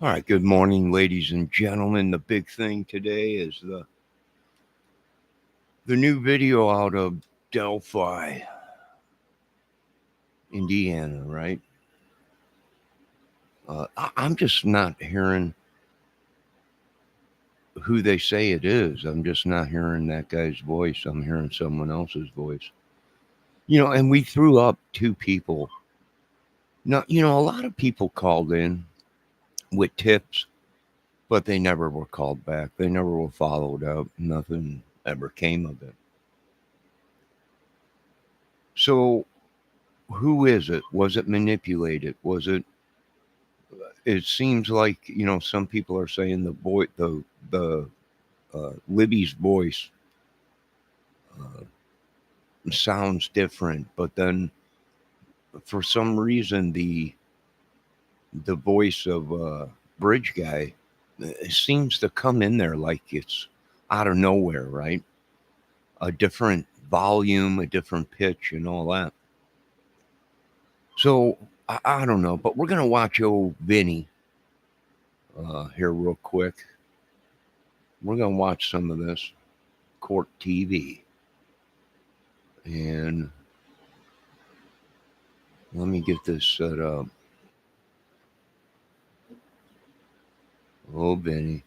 All right, good morning, ladies and gentlemen. The big thing today is the new video out of Delphi, Indiana, right? I'm just not hearing who they say it is. I'm just not hearing that guy's voice. I'm hearing someone else's voice. And we threw up two people. Now, a lot of people called in with tips, but they never were called back. They never were followed up. Nothing ever came of it. So, who is it? Was it manipulated? Was it? It seems like some people are saying the Libby's voice uh, sounds different, but then for some reason the voice of Bridge guy seems to come in there like it's out of nowhere, right? A different volume, a different pitch, and all that. So I don't know, but we're gonna watch old Vinny here real quick. We're gonna watch some of this court TV, and let me get this set up. Oh, Vinny.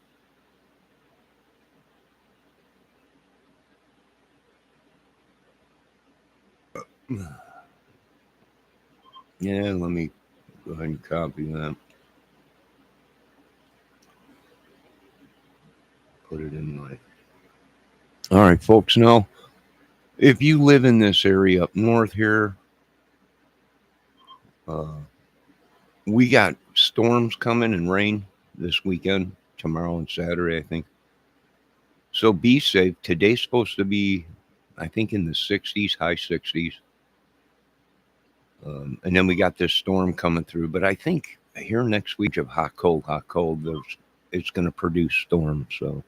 Yeah, let me go ahead and copy that. Put it in my. All right, folks. Now, if you live in this area up north here, uh, we got storms coming and rain this weekend, tomorrow and Saturday, I think. So be safe. Today's supposed to be, I think, in the 60s, high 60s. And then we got this storm coming through. But I think here next week of hot, cold, it's going to produce storms. So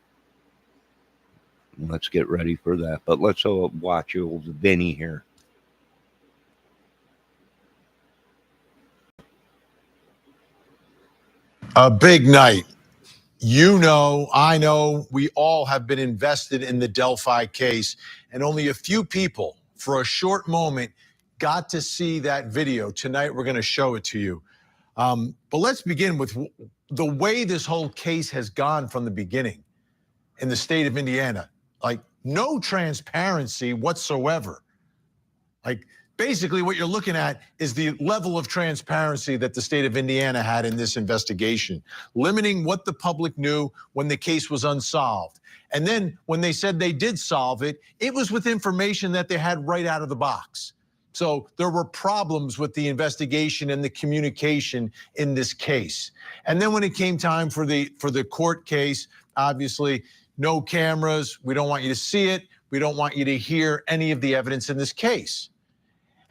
let's get ready for that. But let's watch old Vinny here. A big night. I know, we all have been invested in the Delphi case, and only a few people, for a short moment, got to see that video. Tonight, we're going to show it to you. But let's begin with the way this whole case has gone from the beginning in the state of Indiana. Like, no transparency whatsoever. Like, basically what you're looking at is the level of transparency that the state of Indiana had in this investigation, limiting what the public knew when the case was unsolved. And then when they said they did solve it, it was with information that they had right out of the box. So there were problems with the investigation and the communication in this case. And then when it came time for the court case, obviously no cameras. We don't want you to see it. We don't want you to hear any of the evidence in this case.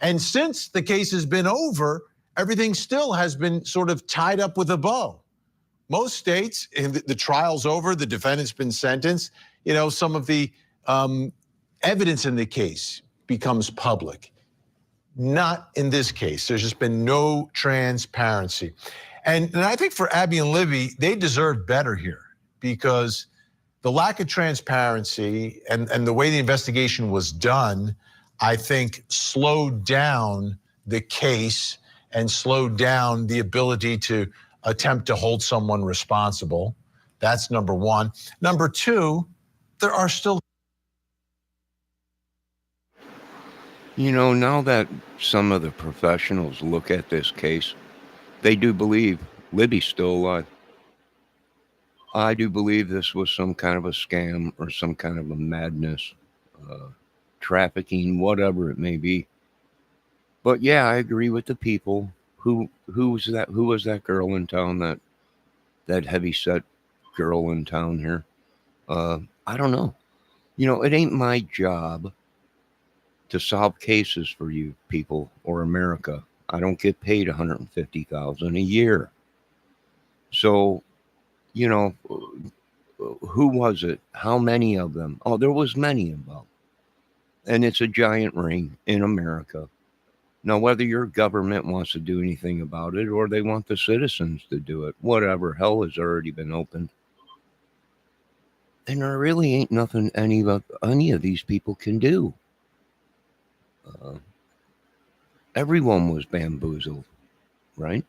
And since the case has been over, everything still has been sort of tied up with a bow. Most states, the trial's over, the defendant's been sentenced, some of the evidence in the case becomes public. Not in this case. There's just been no transparency. And I think for Abby and Libby, they deserve better here, because the lack of transparency and the way the investigation was done, I think, slowed down the case and slowed down the ability to attempt to hold someone responsible. That's number one. Number two, there are still. Now that some of the professionals look at this case, they do believe Libby's still alive. I do believe this was some kind of a scam or some kind of a madness, trafficking, whatever it may be. But yeah, I agree with the people. Who was that? Who was that girl in town? That heavy set girl in town here. I don't know. It ain't my job to solve cases for you people or America. I don't get paid $150,000 a year. So, who was it? How many of them? Oh, there was many involved. And it's a giant ring in America. Now, whether your government wants to do anything about it or they want the citizens to do it, whatever, hell has already been opened. And there really ain't nothing any of these people can do. Uh, Everyone was bamboozled, right?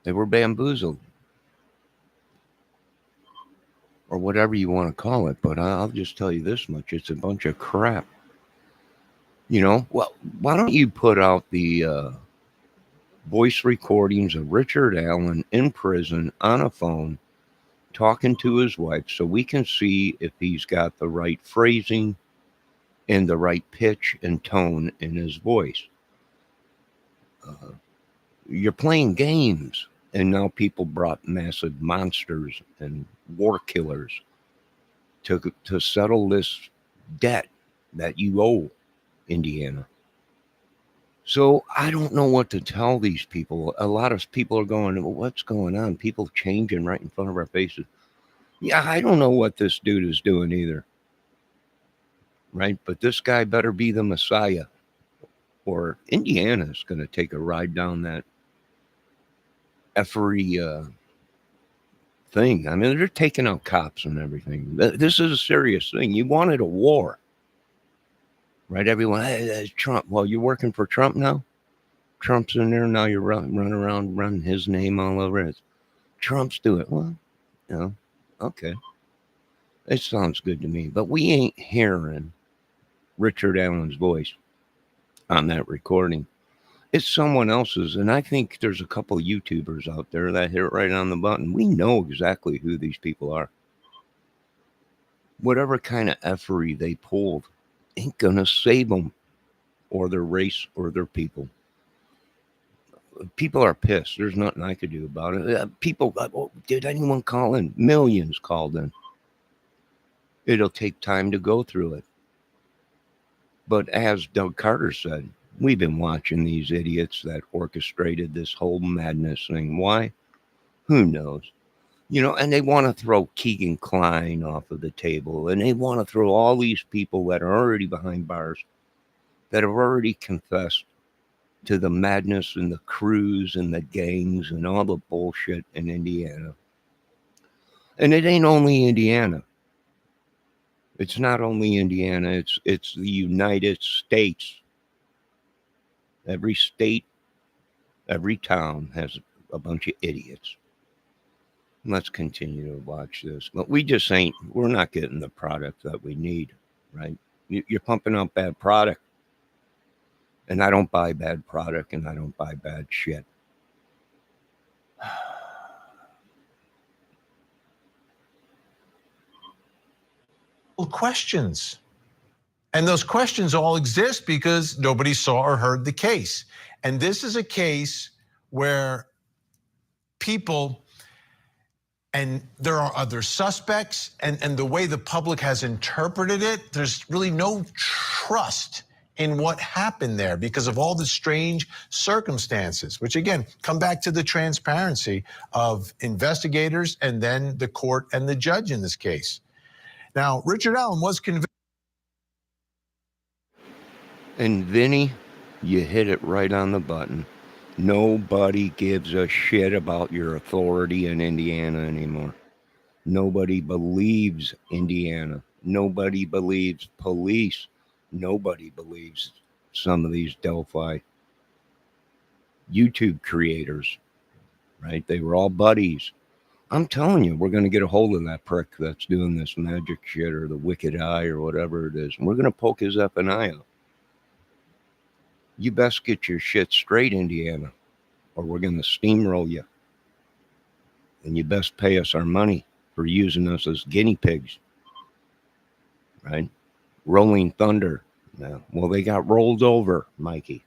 They were bamboozled, or whatever you want to call it. But I'll just tell you this much: it's a bunch of crap. Well, why don't you put out the voice recordings of Richard Allen in prison on a phone talking to his wife so we can see if he's got the right phrasing and the right pitch and tone in his voice. You're playing games, and now people brought massive monsters and war killers to settle this debt that you owe Indiana. So I don't know what to tell these people. A lot of people are going, well, what's going on? People changing right in front of our faces. Yeah, I don't know what this dude is doing either. Right? But this guy better be the Messiah, or Indiana's going to take a ride down that effery thing. I mean, they're taking out cops and everything. This is a serious thing. You wanted a war. Right? Everyone, hey, Trump. Well, you're working for Trump now? Trump's in there now. You're running around, running his name all over it. Trump's doing it. Well, okay. It sounds good to me. But we ain't hearing Richard Allen's voice on that recording. It's someone else's. And I think there's a couple YouTubers out there that hit it right on the button. We know exactly who these people are. Whatever kind of effery they pulled ain't going to save them or their race or their people. People are pissed. There's nothing I could do about it. People, did anyone call in? Millions called in. It'll take time to go through it. But as Doug Carter said, we've been watching these idiots that orchestrated this whole madness thing. Why? Who knows? And they want to throw Keegan Kline off of the table. And they want to throw all these people that are already behind bars, that have already confessed to the madness and the crews and the gangs and all the bullshit in Indiana. And it ain't only Indiana. It's not only Indiana. It's the United States. Every state, every town has a bunch of idiots. Let's continue to watch this. But we're not getting the product that we need, right? You're pumping out bad product. And I don't buy bad product, and I don't buy bad shit. Questions. And those questions all exist because nobody saw or heard the case. And this is a case where people, and there are other suspects, and the way the public has interpreted it, there's really no trust in what happened there because of all the strange circumstances, which again, come back to the transparency of investigators and then the court and the judge in this case. Now, Richard Allen was convicted. And Vinny, you hit it right on the button. Nobody gives a shit about your authority in Indiana anymore. Nobody believes Indiana. Nobody believes police. Nobody believes some of these Delphi YouTube creators, right? They were all buddies. I'm telling you, we're going to get a hold of that prick that's doing this magic shit or the wicked eye or whatever it is. And we're going to poke his effing eye out. You best get your shit straight, Indiana, or we're going to steamroll you. And you best pay us our money for using us as guinea pigs, right? Rolling Thunder. Now, well, they got rolled over, Mikey.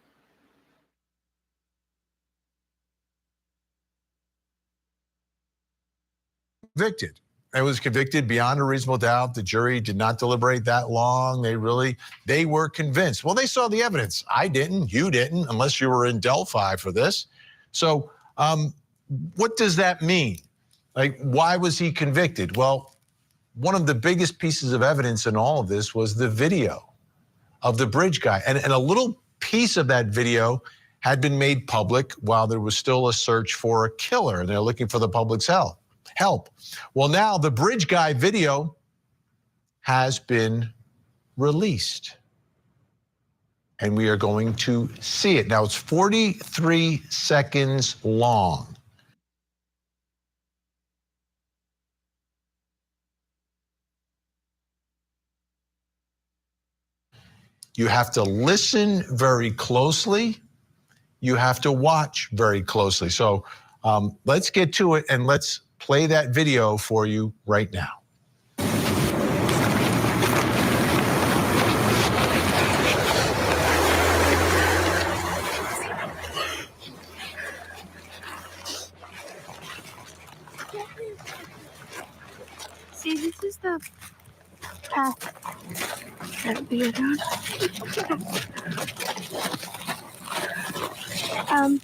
Convicted. It was convicted beyond a reasonable doubt. The jury did not deliberate that long. They were convinced. Well, they saw the evidence. I didn't, you didn't, unless you were in Delphi for this. So what does that mean? Like, why was he convicted? Well, one of the biggest pieces of evidence in all of this was the video of the bridge guy. And a little piece of that video had been made public while there was still a search for a killer, and they're looking for the public's help. Well, now the bridge guy video has been released, and we are going to see it. Now, it's 43 seconds long. You have to listen very closely. You have to watch very closely. So let's get to it, and let's play that video for you right now. See, this is the path that we are on.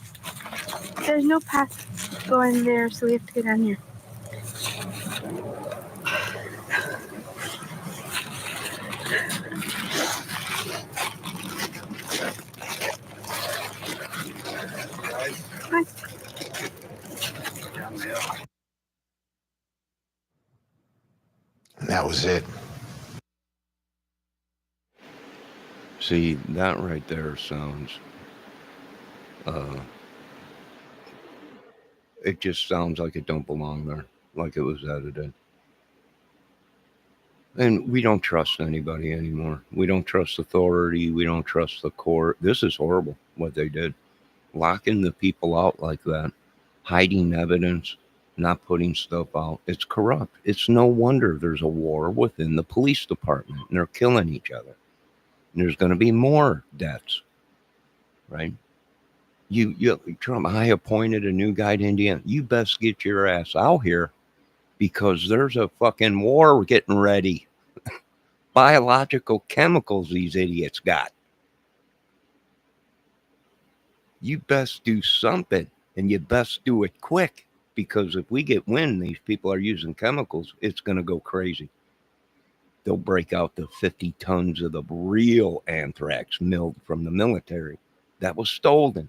There's no path going there, so we have to go down here. Come on. And that was it. See, that right there sounds, it just sounds like it don't belong there, like it was edited. And we don't trust anybody anymore. We don't trust authority. We don't trust the court. This is horrible, what they did. Locking the people out like that, hiding evidence, not putting stuff out. It's corrupt. It's no wonder there's a war within the police department, and they're killing each other. And there's going to be more deaths, right? Trump, I appointed a new guy to Indiana. You best get your ass out here because there's a fucking war getting ready. Biological chemicals these idiots got. You best do something, and you best do it quick, because if we get wind these people are using chemicals, it's going to go crazy. They'll break out the 50 tons of the real anthrax milled from the military that was stolen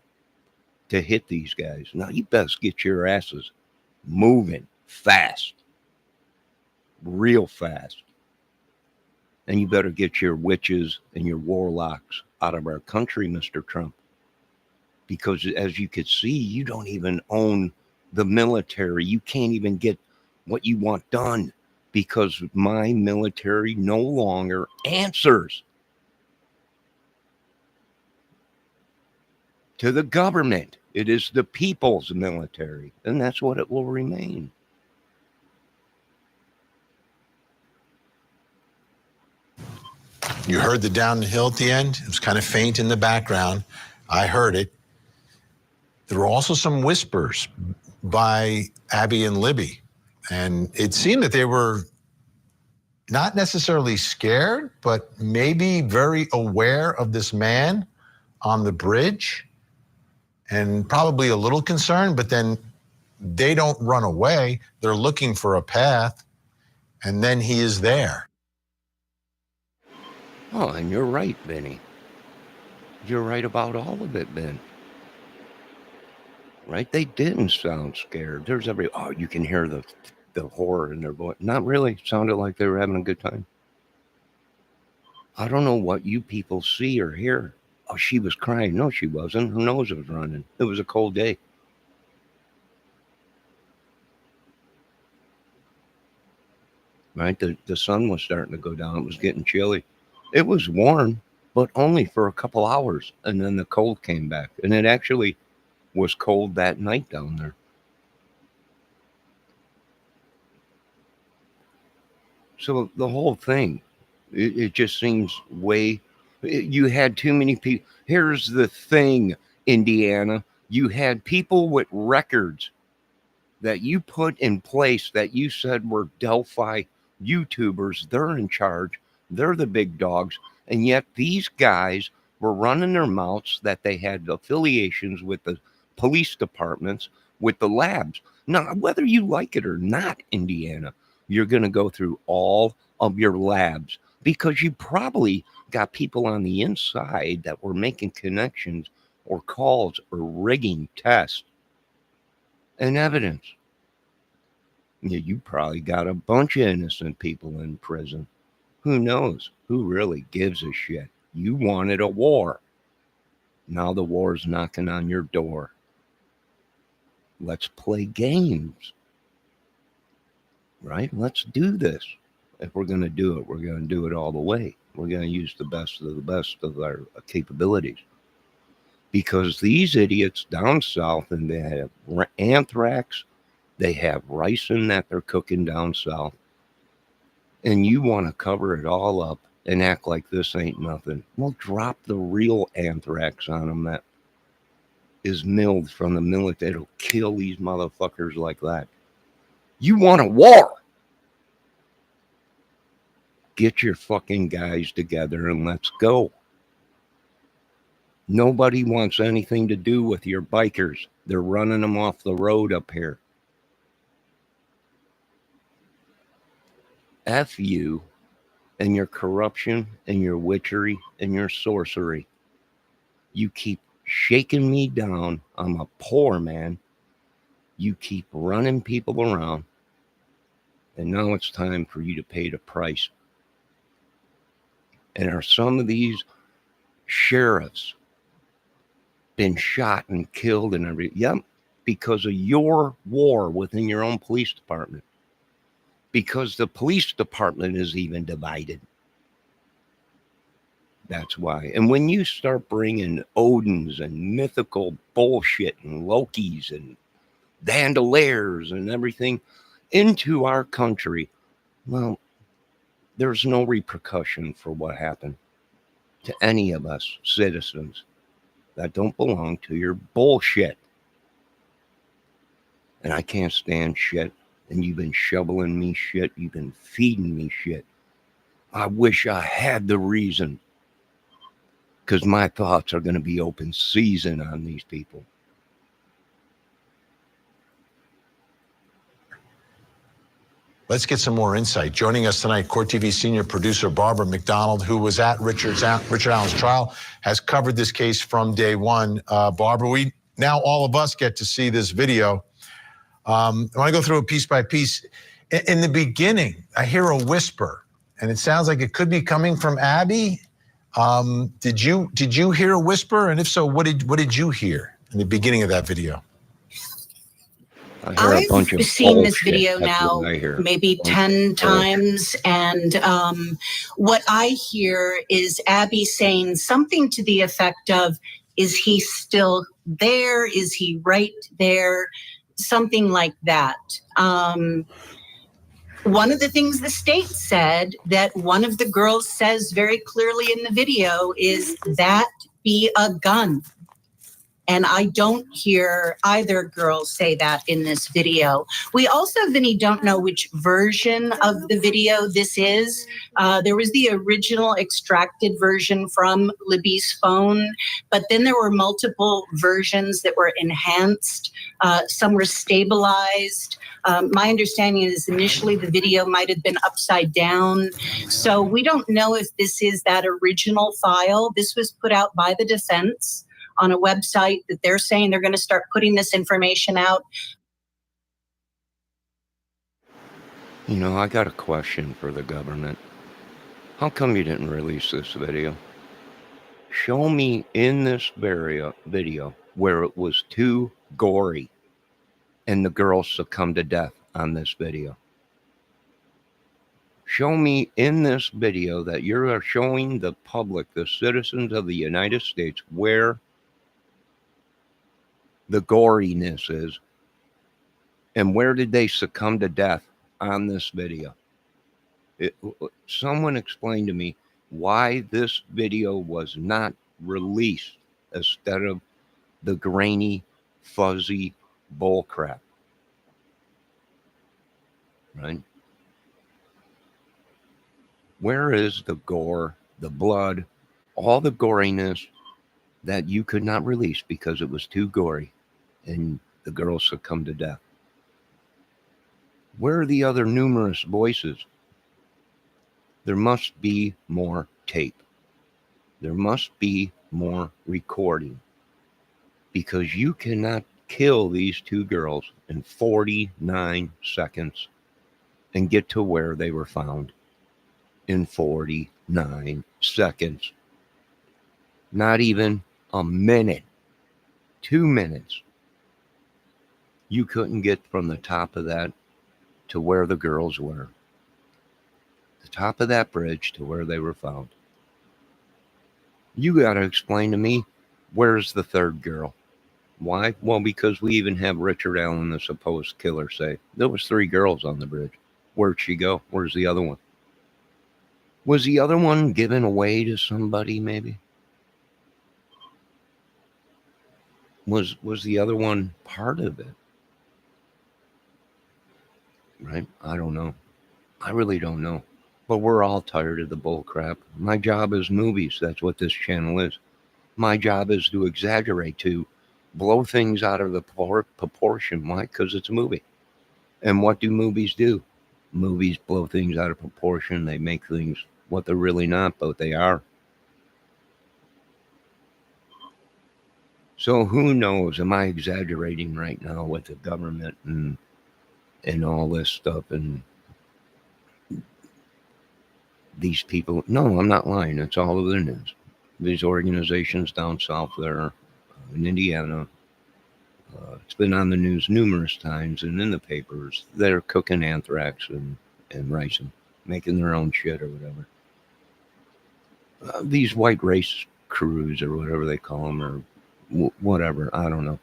to hit these guys. Now you best get your asses moving fast, real fast. And you better get your witches and your warlocks out of our country, Mr. Trump. Because as you could see, you don't even own the military. You can't even get what you want done because my military no longer answers to the government. It is the people's military, and that's what it will remain. You heard the downhill at the end. It was kind of faint in the background. I heard it. There were also some whispers by Abby and Libby, and it seemed that they were not necessarily scared, but maybe very aware of this man on the bridge, and probably a little concerned, but then they don't run away. They're looking for a path, and then he is there. Oh, and you're right, Benny. You're right about all of it, Ben. Right? They didn't sound scared. There's you can hear the horror in their voice. Not really. It sounded like they were having a good time. I don't know what you people see or hear. Oh, she was crying. No, she wasn't. Her nose was running. It was a cold day. Right? The sun was starting to go down. It was getting chilly. It was warm, but only for a couple hours. And then the cold came back. And it actually was cold that night down there. So the whole thing, it just seems you had too many people. Here's the thing, Indiana. You had people with records that you put in place that you said were Delphi YouTubers. They're in charge. They're the big dogs. And yet these guys were running their mouths that they had affiliations with the police departments, with the labs. Now, whether you like it or not, Indiana, you're going to go through all of your labs because you probably got people on the inside that were making connections or calls or rigging tests and evidence. Yeah, you probably got a bunch of innocent people in prison. Who knows? Who really gives a shit? You wanted a war. Now the war's knocking on your door. Let's play games, right? Let's do this. If we're going to do it, we're going to do it all the way. We're going to use the best of our capabilities. Because these idiots down south, and they have anthrax, they have ricin that they're cooking down south, and you want to cover it all up and act like this ain't nothing. Well, drop the real anthrax on them that is milled from the military. It'll kill these motherfuckers like that. You want a war? Get your fucking guys together and let's go. Nobody wants anything to do with your bikers. They're running them off the road up here. F you and your corruption and your witchery and your sorcery. You keep shaking me down. I'm a poor man. You keep running people around. And now it's time for you to pay the price. And are some of these sheriffs been shot and killed and everything? Yep, because of your war within your own police department. Because the police department is even divided. That's why. And when you start bringing Odins and mythical bullshit and Lokis and Vandaliers and everything into our country, well, there's no repercussion for what happened to any of us citizens that don't belong to your bullshit. And I can't stand shit. And you've been shoveling me shit. You've been feeding me shit. I wish I had the reason, because my thoughts are going to be open season on these people. Let's get some more insight. Joining us tonight, Court TV senior producer Barbara McDonald, who was at Richard Allen's trial, has covered this case from day one. Barbara, now all of us get to see this video. I want to go through it piece by piece. In the beginning, I hear a whisper, and it sounds like it could be coming from Abby. Did you hear a whisper? And if so, what did you hear in the beginning of that video? I've seen this video now maybe 10 times, and what I hear is Abby saying something to the effect of, is he still there? Is he right there? Something like that. One of the things the state said that one of the girls says very clearly in the video is that be a gun. And I don't hear either girl say that in this video. We also, Vinny, don't know which version of the video this is. There was the original extracted version from Libby's phone, but then there were multiple versions that were enhanced. Some were stabilized. My understanding is initially the video might have been upside down. So we don't know if this is that original file. This was put out by the defense on a website that they're saying they're going to start putting this information out. You know, I got a question for the government. How come you didn't release this video? Show me in this video where it was too gory and the girl succumbed to death on this video. Show me in this video that you're showing the public, the citizens of the United States, where the goriness is, and where did they succumb to death on this video? Someone explain to me why this video was not released instead of the grainy, fuzzy bullcrap. Right? Where is the gore, the blood, all the goriness that you could not release because it was too gory and the girl succumbed to death? Where are the other numerous voices There must be more tape. There must be more recording, because you cannot kill these two girls in 49 seconds and get to where they were found in 49 seconds. Not even a minute, 2 minutes. You couldn't get from the top of that to where the girls were. The top of that bridge to where they were found. You got to explain to me, where's the third girl? Why? Well, because we even have Richard Allen, the supposed killer, say there was 3 girls on the bridge. Where'd she go? Where's the other one? Was the other one given away to somebody, maybe? Was the other one part of it? Right? I don't know. I really don't know. But we're all tired of the bull crap. My job is movies. That's what this channel is. My job is to exaggerate, to blow things out of the proportion. Why? Because it's a movie. And what do movies do? Movies blow things out of proportion. They make things what they're really not, but they are. So who knows? Am I exaggerating right now with the government and all this stuff and these people? No, I'm not lying. It's all over the news. These organizations down south there in Indiana, it's been on the news numerous times and in the papers. They're cooking anthrax and rice and making their own shit or whatever. These white race crews or whatever they call them, or whatever, I don't know.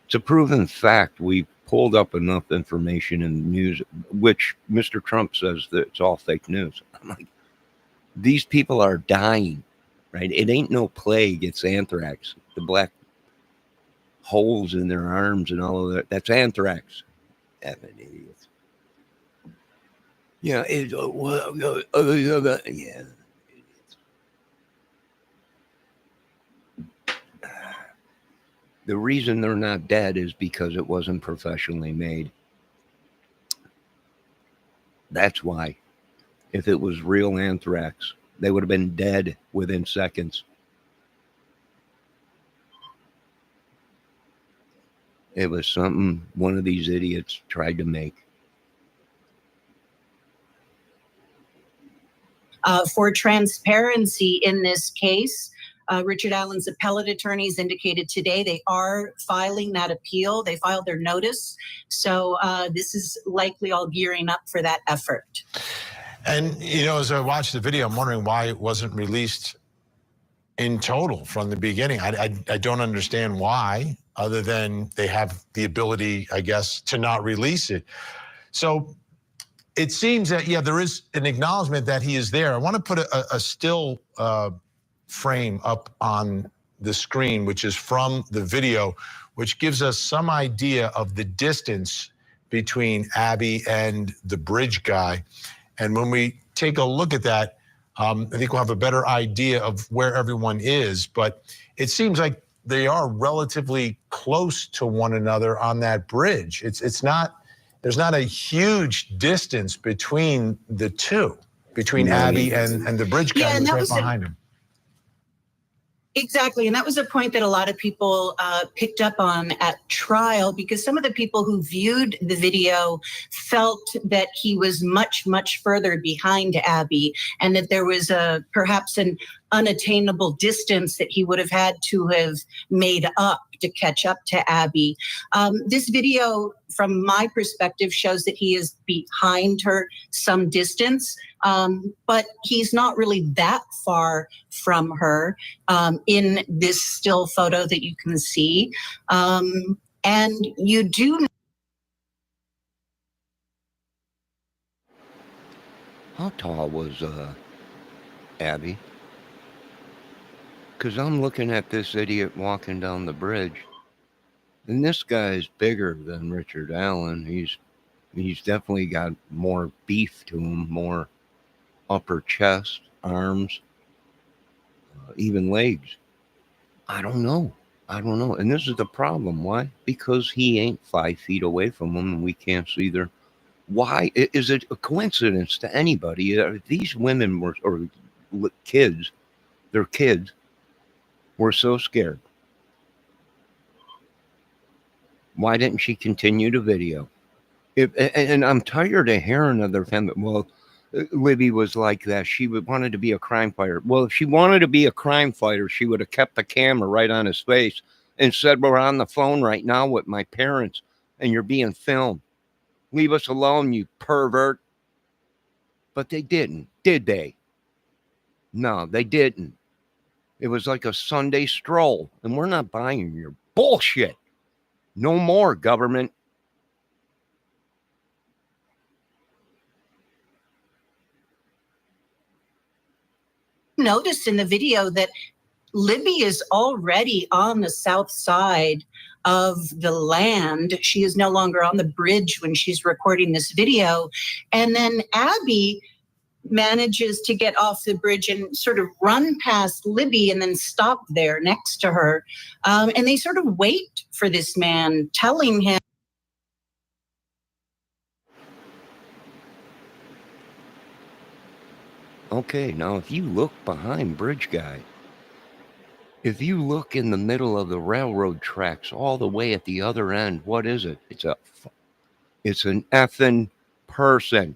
It's a proven fact. We pulled up enough information in the news, which Mr. Trump says that it's all fake news. I'm like, these people are dying, right? It ain't no plague, it's anthrax. The black holes in their arms and all of that, that's anthrax. Effing idiots. Yeah, yeah. The reason they're not dead is because it wasn't professionally made. That's why. If it was real anthrax, they would have been dead within seconds. It was something one of these idiots tried to make. For transparency in this case, Richard Allen's appellate attorneys indicated today they are filing that appeal. They filed their notice. So this is likely all gearing up for that effort. And, you know, as I watched the video, I'm wondering why it wasn't released in total from the beginning. I don't understand why, other than they have the ability, I guess, to not release it. So it seems that, yeah, there is an acknowledgement that he is there. I want to put a still frame up on the screen, which is from the video, which gives us some idea of the distance between Abby and the bridge guy. And when we take a look at that, I think we'll have a better idea of where everyone is. But it seems like they are relatively close to one another on that bridge. It's not, there's not a huge distance between the two, between Abby and the bridge guy who's right behind him. Exactly. And that was a point that a lot of people picked up on at trial, because some of the people who viewed the video felt that he was much, much further behind Abby, and that there was perhaps an unattainable distance that he would have had to have made up to catch up to Abby. This video, from my perspective, shows that he is behind her some distance, but he's not really that far from her in this still photo that you can see. And you do. How tall was Abby? Because I'm looking at this idiot walking down the bridge, and this guy's bigger than Richard Allen. He's definitely got more beef to him, more upper chest, arms, even legs. I don't know. And this is the problem. Why? Because he ain't 5 feet away from him, and we can't see their Why is it a coincidence to anybody? These women were, or kids, their kids were so scared. Why didn't she continue to video? And I'm tired of hearing of their family. Well, Libby was like that. She wanted to be a crime fighter. Well, if she wanted to be a crime fighter, she would have kept the camera right on his face and said, we're on the phone right now with my parents and you're being filmed. Leave us alone, you pervert. But they didn't, did they? No, they didn't. It was like a Sunday stroll, and we're not buying your bullshit. No more, government. Notice in the video that Libby is already on the south side of the land. She is no longer on the bridge when she's recording this video. And then Abby manages to get off the bridge and sort of run past Libby and then stop there next to her. And they sort of wait for this man, telling him. Okay, now if you look behind Bridge Guy, if you look in the middle of the railroad tracks all the way at the other end, what is it? It's an effing person.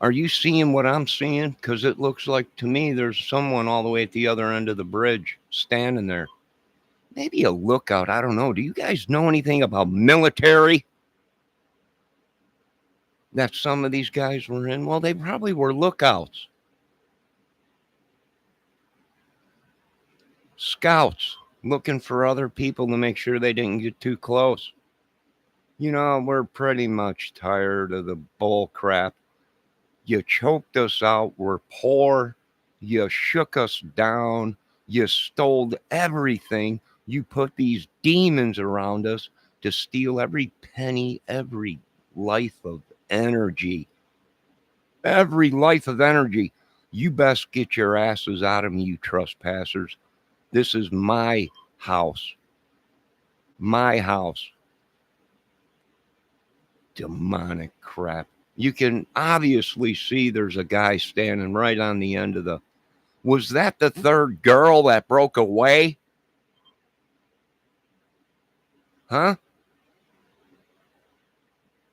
Are you seeing what I'm seeing? Because it looks like to me there's someone all the way at the other end of the bridge standing there. Maybe a lookout. I don't know. Do you guys know anything about military? That some of these guys were in? Well, they probably were lookouts. Scouts looking for other people to make sure they didn't get too close. You know, we're pretty much tired of the bull crap. You choked us out. We're poor. You shook us down. You stole everything. You put these demons around us to steal every penny, every life of energy. Every life of energy. You best get your asses out of me, you trespassers. This is my house. My house. Demonic crap. You can obviously see there's a guy standing right on the end of the... Was that the third girl that broke away? Huh?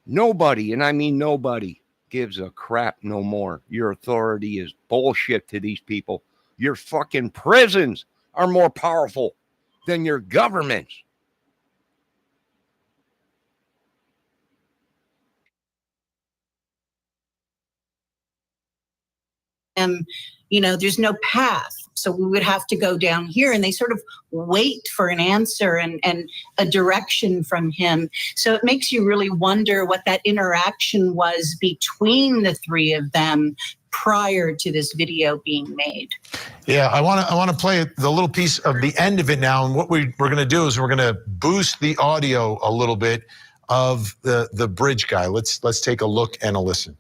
Nobody, and I mean nobody, gives a crap no more. Your authority is bullshit to these people. Your fucking prisons are more powerful than your governments. You know, there's no path. So we would have to go down here, and they sort of wait for an answer and a direction from him. So it makes you really wonder what that interaction was between the three of them prior to this video being made. Yeah, I want to play the little piece of the end of it now. And what we're going to do is we're going to boost the audio a little bit of the bridge guy. Let's take a look and a listen.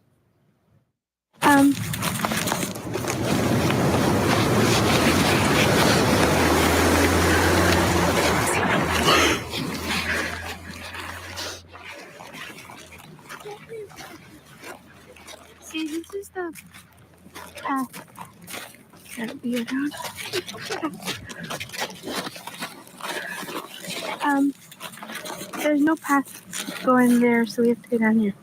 See, this is the path that we are on. There's no path going there, so we have to go down here.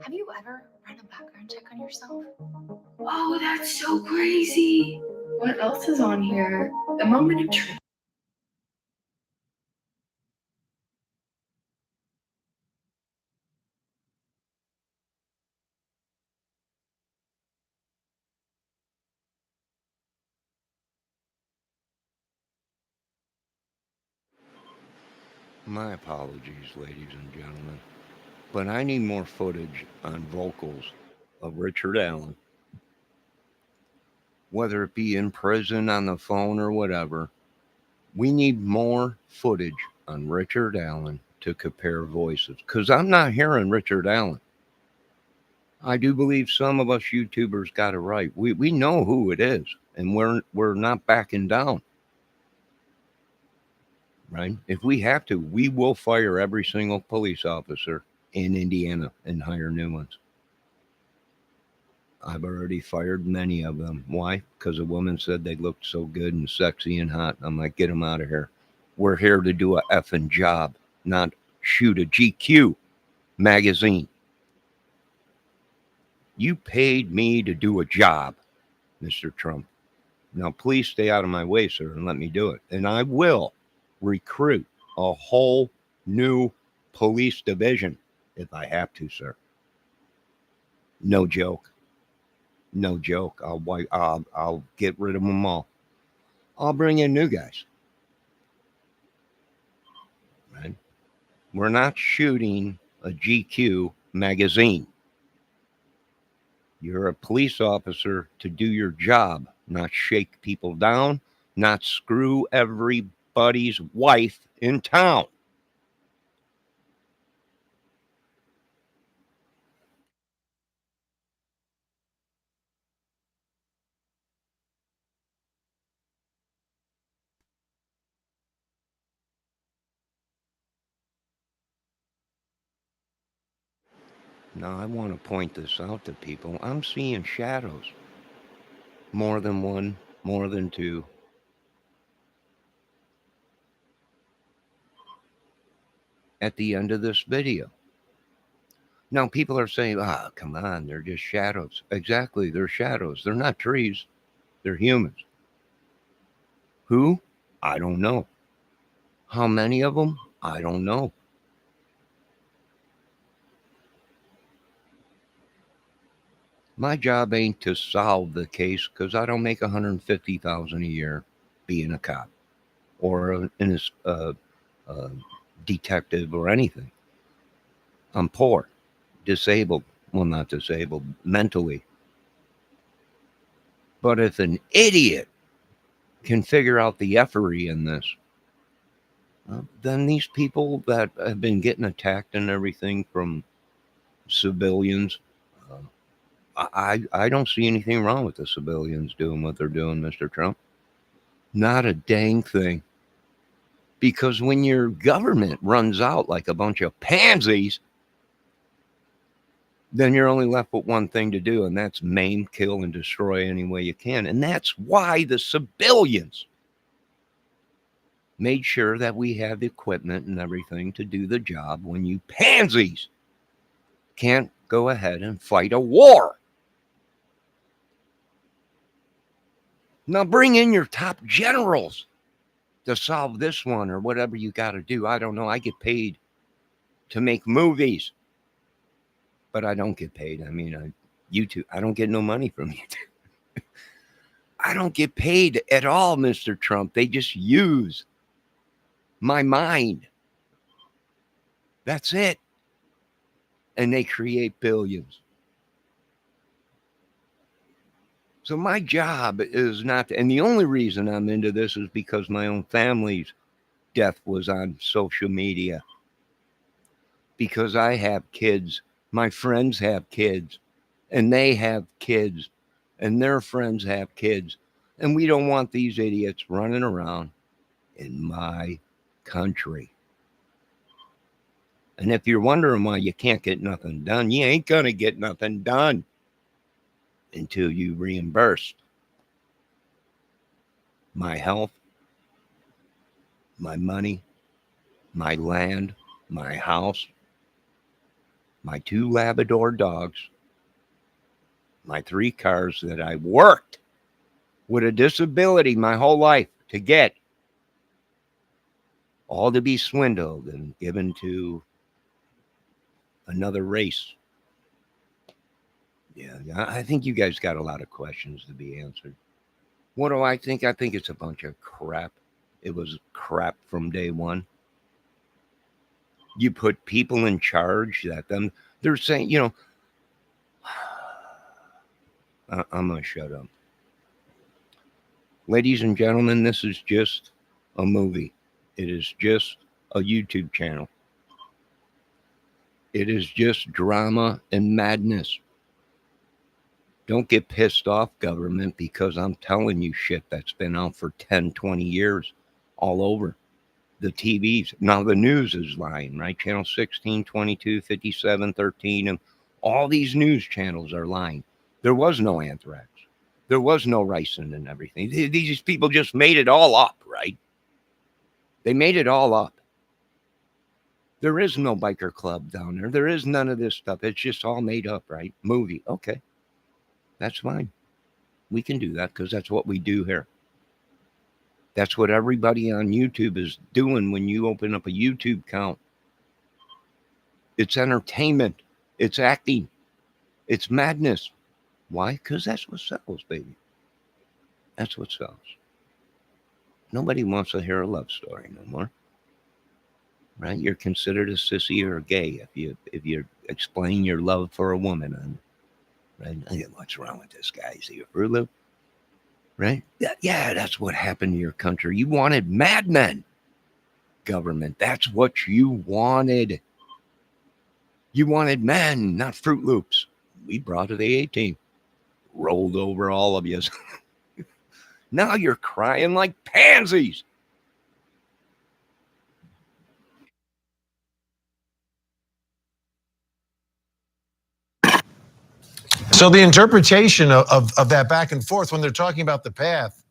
Have you ever run a background check on yourself? Oh, that's so crazy. What else is on here? The moment of truth. My apologies, ladies and gentlemen, but I need more footage on vocals of Richard Allen. Whether it be in prison, on the phone, or whatever, we need more footage on Richard Allen to compare voices, because I'm not hearing Richard Allen. I do believe some of us YouTubers got it right. We know who it is, and we're not backing down. Right? If we have to, we will fire every single police officer in Indiana and hire new ones. I've already fired many of them. Why? Because a woman said they looked so good and sexy and hot. I'm like, get them out of here. We're here to do a effing job, not shoot a GQ magazine. You paid me to do a job, Mr. Trump. Now, please stay out of my way, sir, and let me do it. And I will recruit a whole new police division if I have to, sir. No joke. No joke. I'll get rid of them all. I'll bring in new guys. Right? We're not shooting a GQ magazine. You're a police officer to do your job, not shake people down, not screw everybody's wife in town. Now, I want to point this out to people. I'm seeing shadows. More than one, more than two. At the end of this video. Now, people are saying, come on, they're just shadows. Exactly, they're shadows. They're not trees. They're humans. Who? I don't know. How many of them? I don't know. My job ain't to solve the case because I don't make $150,000 a year being a cop or a detective or anything. I'm poor, disabled. Well, not disabled, mentally. But if an idiot can figure out the effery in this, then these people that have been getting attacked and everything from civilians, I don't see anything wrong with the civilians doing what they're doing, Mr. Trump. Not a dang thing. Because when your government runs out like a bunch of pansies, then you're only left with one thing to do, and that's maim, kill, and destroy any way you can. And that's why the civilians made sure that we have the equipment and everything to do the job when you pansies can't go ahead and fight a war. Now bring in your top generals to solve this one or whatever you got to do. I don't know. I get paid to make movies, but I don't get paid. I mean, YouTube, I don't get no money from YouTube. I don't get paid at all, Mr. Trump. They just use my mind. That's it. And they create billions. So my job is not, and the only reason I'm into this is because my own family's death was on social media. Because I have kids, my friends have kids, and they have kids, and their friends have kids. And we don't want these idiots running around in my country. And if you're wondering why you can't get nothing done, you ain't going to get nothing done until you reimburse my health, my money, my land, my house, my 2 Labrador dogs, my 3 cars that I worked with a disability my whole life to get, all to be swindled and given to another race. Yeah, I think you guys got a lot of questions to be answered. What do I think? I think it's a bunch of crap. It was crap from day one. You put people in charge that they're saying, I'm going to shut up. Ladies and gentlemen, this is just a movie. It is just a YouTube channel. It is just drama and madness. Don't get pissed off, government, because I'm telling you shit that's been out for 10, 20 years all over the TVs. Now the news is lying, right? Channel 16, 22, 57, 13, and all these news channels are lying. There was no anthrax. There was no ricin and everything. These people just made it all up, right? They made it all up. There is no biker club down there. There is none of this stuff. It's just all made up, right? Movie. Okay. That's fine. We can do that because that's what we do here. That's what everybody on YouTube is doing when you open up a YouTube account. It's entertainment. It's acting. It's madness. Why? Because that's what sells, baby. That's what sells. Nobody wants to hear a love story no more. Right? You're considered a sissy or a gay if you explain your love for a woman. And right? What's wrong with this guy? Is he a Fruit Loop? Right? Yeah, that's what happened to your country. You wanted madmen, government. That's what you wanted. You wanted men, not Fruit Loops. We brought to the A-team. Rolled over all of you. Now you're crying like pansies. So the interpretation of that back and forth when they're talking about the path,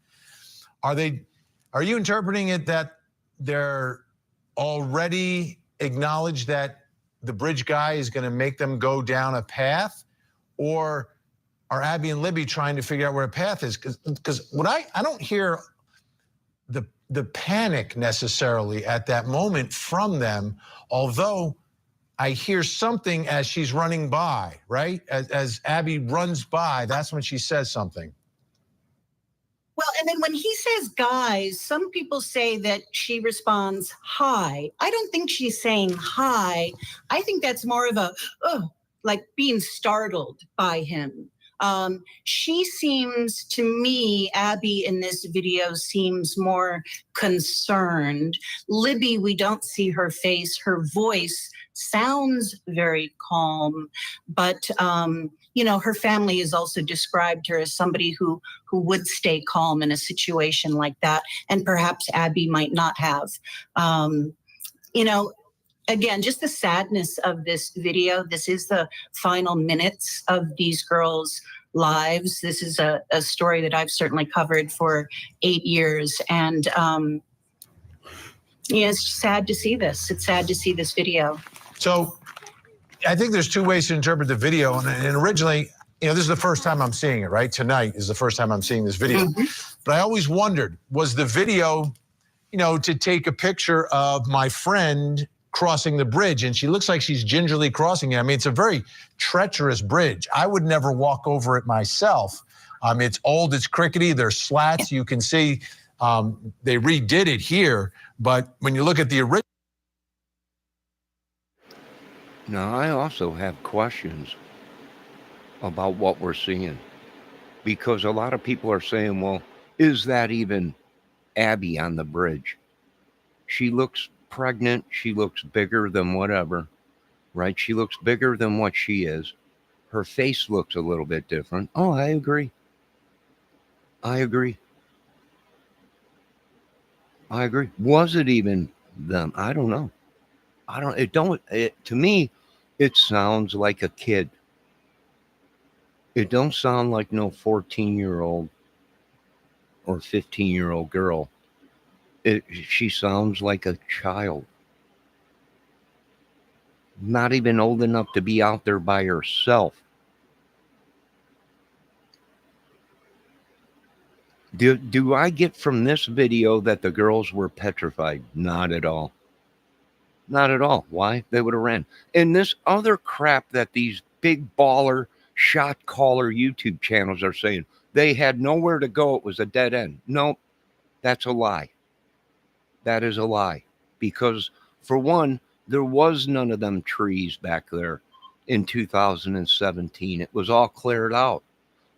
are you interpreting it that they're already acknowledged that the bridge guy is going to make them go down a path? Or are Abby and Libby trying to figure out where a path is? Because what I don't hear the panic necessarily at that moment from them, although I hear something as she's running by, right? As Abby runs by, that's when she says something. Well, and then when he says guys, some people say that she responds hi. I don't think she's saying hi. I think that's more of a, like being startled by him. She seems, to me, Abby in this video seems more concerned. Libby, we don't see her face. Her voice sounds very calm, but her family has also described her as somebody who would stay calm in a situation like that, and perhaps Abby might not have. Again, just the sadness of this video. This is the final minutes of these girls' lives. This is a story that I've certainly covered for 8 years, and it's sad to see this. It's sad to see this video. So I think there's two ways to interpret the video. And originally, this is the first time I'm seeing it, right? Tonight is the first time I'm seeing this video. Mm-hmm. But I always wondered, was the video, to take a picture of my friend crossing the bridge? And she looks like she's gingerly crossing it. I mean, it's a very treacherous bridge. I would never walk over it myself. It's old, it's crickety, there's slats. You can see they redid it here. But when you look at the original. Now, I also have questions about what we're seeing, because a lot of people are saying, well, is that even Abby on the bridge? She looks pregnant. She looks bigger than whatever, right? She looks bigger than what she is. Her face looks a little bit different. Oh, I agree. Was it even them? I don't know. To me, it sounds like a kid. It don't sound like no 14-year-old or 15-year-old girl. She sounds like a child. Not even old enough to be out there by herself. Do I get from this video that the girls were petrified? Not at all. Not at all. Why? They would have ran. And this other crap that these big baller shot caller YouTube channels are saying, they had nowhere to go. It was a dead end. No, that's a lie. That is a lie. Because for one, there was none of them trees back there in 2017. It was all cleared out.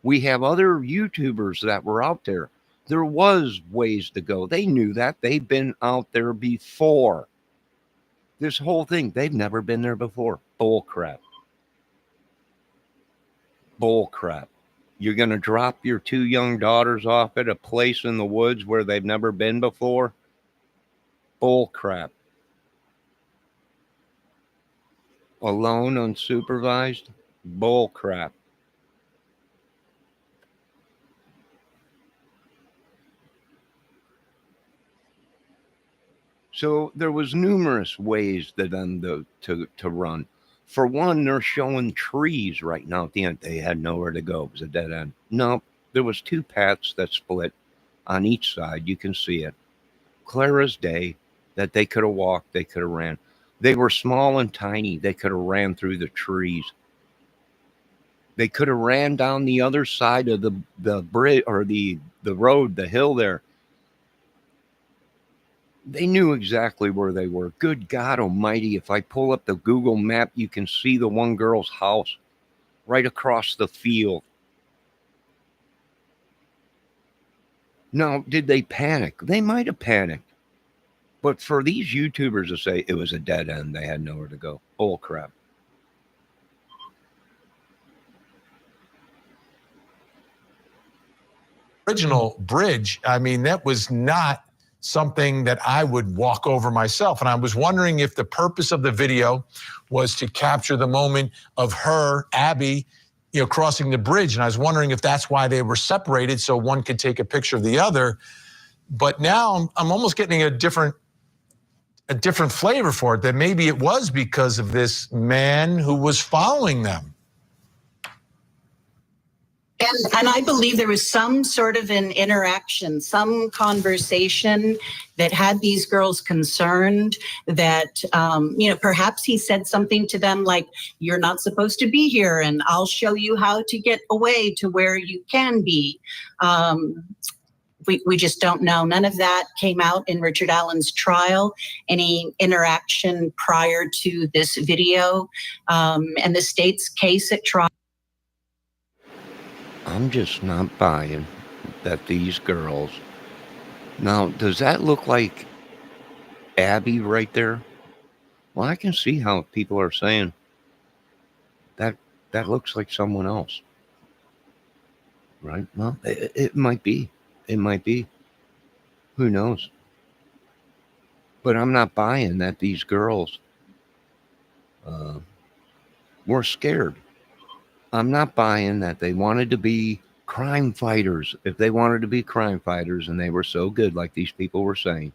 We have other YouTubers that were out there. There was ways to go. They knew that. They've been out there before. This whole thing, they've never been there before. Bull crap. Bull crap. You're going to drop your 2 young daughters off at a place in the woods where they've never been before? Bull crap. Alone, unsupervised? Bull crap. So there was numerous ways to them to run. For one, they're showing trees right now at the end. They had nowhere to go. It was a dead end. No, there was 2 paths that split on each side. You can see it. Clear as day that they could have walked, they could have ran. They were small and tiny. They could have ran through the trees. They could have ran down the other side of the bridge or the road, the hill there. They knew exactly where they were. Good God almighty, if I pull up the Google map, you can see the one girl's house right across the field. Now, did they panic? They might have panicked. But for these YouTubers to say it was a dead end, they had nowhere to go. Bull crap. Original bridge, I mean, that was not something that I would walk over myself. And I was wondering if the purpose of the video was to capture the moment of her, Abby, crossing the bridge. And I was wondering if that's why they were separated, so one could take a picture of the other. But now I'm almost getting a different flavor for it, that maybe it was because of this man who was following them. And I believe there was some sort of an interaction, some conversation that had these girls concerned that, perhaps he said something to them like, you're not supposed to be here and I'll show you how to get away to where you can be. We just don't know. None of that came out in Richard Allen's trial, any interaction prior to this video, and the state's case at trial. I'm just not buying that these girls. Now, does that look like Abby right there? Well, I can see how people are saying that looks like someone else. Right? Well, it might be. It might be. Who knows? But I'm not buying that these girls were scared. I'm not buying that they wanted to be crime fighters. If they wanted to be crime fighters and they were so good, like these people were saying,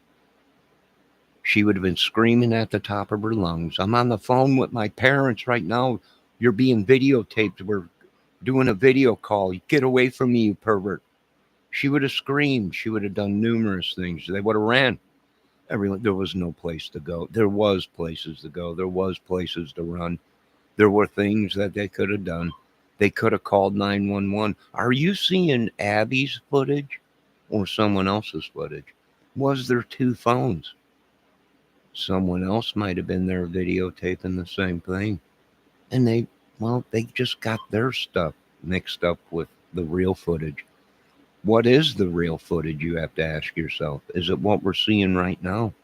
she would have been screaming at the top of her lungs. I'm on the phone with my parents right now. You're being videotaped. We're doing a video call. Get away from me, you pervert. She would have screamed. She would have done numerous things. They would have ran. There was no place to go. There was places to go. There was places to run. There were things that they could have done. They could have called 911. Are you seeing Abby's footage or someone else's footage? Was there 2 phones? Someone else might have been there videotaping the same thing. And they just got their stuff mixed up with the real footage. What is the real footage, you have to ask yourself? Is it what we're seeing right now?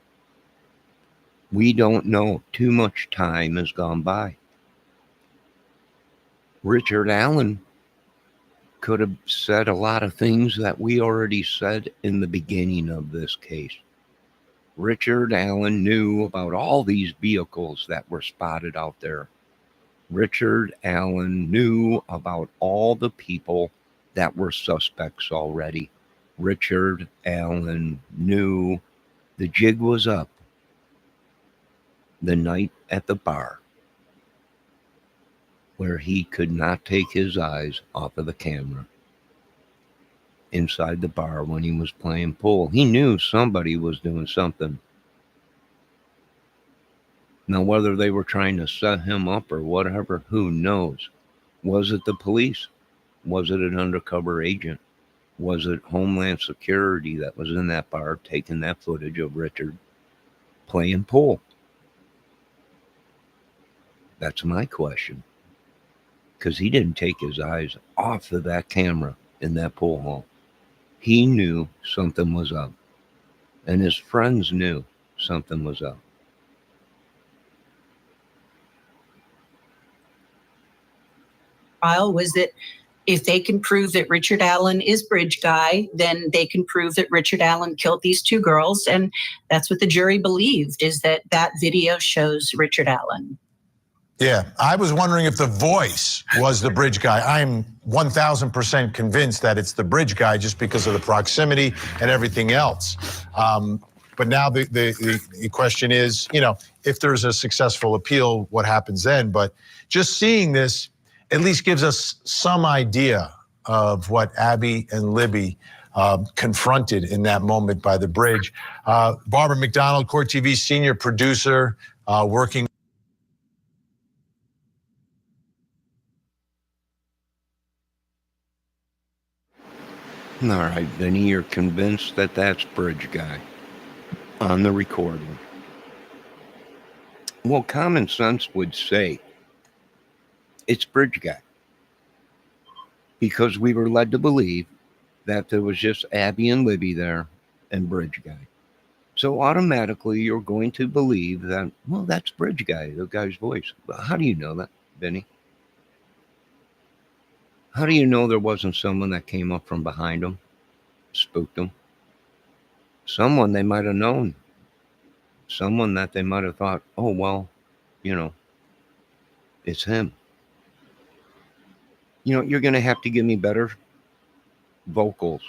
We don't know. Too much time has gone by. Richard Allen could have said a lot of things that we already said in the beginning of this case. Richard Allen knew about all these vehicles that were spotted out there. Richard Allen knew about all the people that were suspects already. Richard Allen knew the jig was up the night at the bar, where he could not take his eyes off of the camera inside the bar when he was playing pool. He knew somebody was doing something. Now, whether they were trying to set him up or whatever, who knows? Was it the police? Was it an undercover agent? Was it Homeland Security that was in that bar taking that footage of Richard playing pool? That's my question. Because he didn't take his eyes off of that camera in that pool hall. He knew something was up. And his friends knew something was up. trial was that if they can prove that Richard Allen is Bridge Guy, then they can prove that Richard Allen killed these two girls. And that's what the jury believed, is that that video shows Richard Allen. Yeah, I was wondering if the voice was the Bridge Guy. I'm 1,000% convinced that it's the Bridge Guy just because of the proximity and everything else. But now the question is, you know, if there's a successful appeal, what happens then? But just seeing this at least gives us some idea of what Abby and Libby confronted in that moment by the bridge. Barbara McDonald, Court TV senior producer, working. All right, Vinny, you're convinced that that's Bridge Guy on the recording. Well, common sense would say it's Bridge Guy, because we were led to believe that there was just Abby and Libby there and Bridge Guy. So automatically you're going to believe that, well, that's Bridge Guy, the guy's voice. But how do you know that, Vinny? How do you know there wasn't someone that came up from behind him, spooked him? Someone they might have known. Someone that they might have thought, oh, well, you know, it's him. You know, you're going to have to give me better vocals.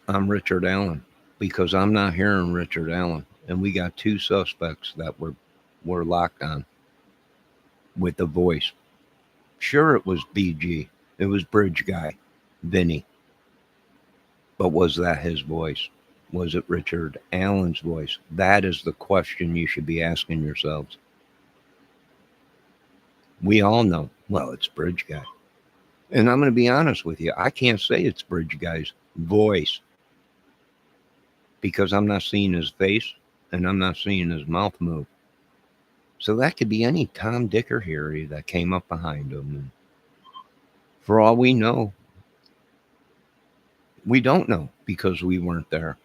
I'm Richard Allen, because I'm not hearing Richard Allen. And we got two suspects that were locked on with the voice. Sure, it was BG. It was Bridge Guy, Vinny. But was that his voice? Was it Richard Allen's voice? That is the question you should be asking yourselves. We all know, well, it's Bridge Guy. And I'm going to be honest with you. I can't say it's Bridge Guy's voice, because I'm not seeing his face and I'm not seeing his mouth move. So that could be any Tom, Dick, or Harry that came up behind him. And for all we know, we don't know, because we weren't there.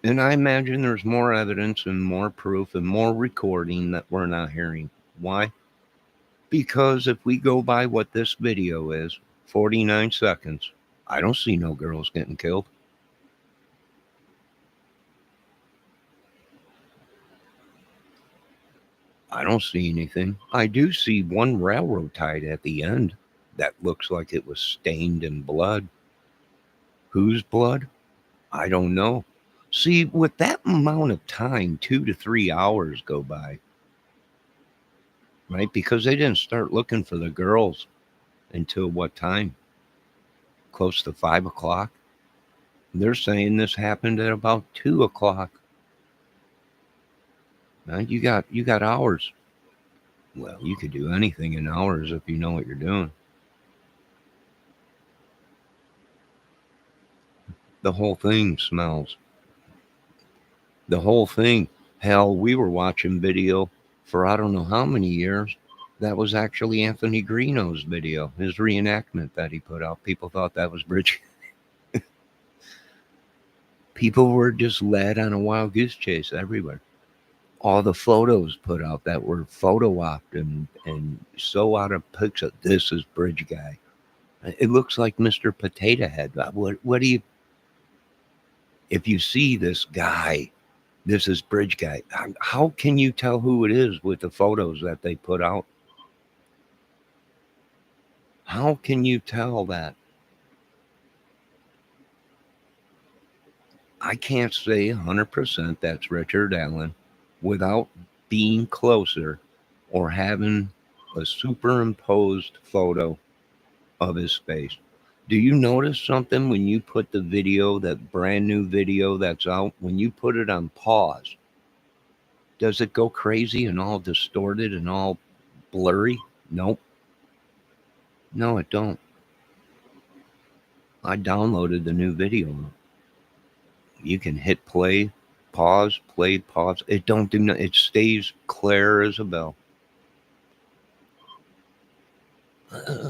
And I imagine there's more evidence and more proof and more recording that we're not hearing. Why? Because if we go by what this video is, 49 seconds, I don't see no girls getting killed. I don't see anything. I do see one railroad tie at the end that looks like it was stained in blood. Whose blood? I don't know. See, with that amount of time, 2 to 3 hours go by, right? Because they didn't start looking for the girls until what time? Close to 5 o'clock. They're saying this happened at about 2 o'clock. Now you got hours. Well, you could do anything in hours if you know what you're doing. The whole thing smells. The whole thing. Hell, we were watching video for I don't know how many years. That was actually Anthony Greeno's video, his reenactment that he put out. People thought that was Bridge. People were just led on a wild goose chase everywhere. All the photos put out that were photo-opped and so out of picture. This is Bridge Guy. It looks like Mr. Potato Head. What do you... If you see this guy, this is Bridge Guy. How can you tell who it is with the photos that they put out? How can you tell that? I can't say 100% that's Richard Allen without being closer or having a superimposed photo of his face. Do you notice something when you put the video, that brand new video that's out, when you put it on pause? Does it go crazy and all distorted and all blurry? Nope. No, it don't. I downloaded the new video. You can hit play, pause, play, pause. It don't do nothing. It stays clear as a bell.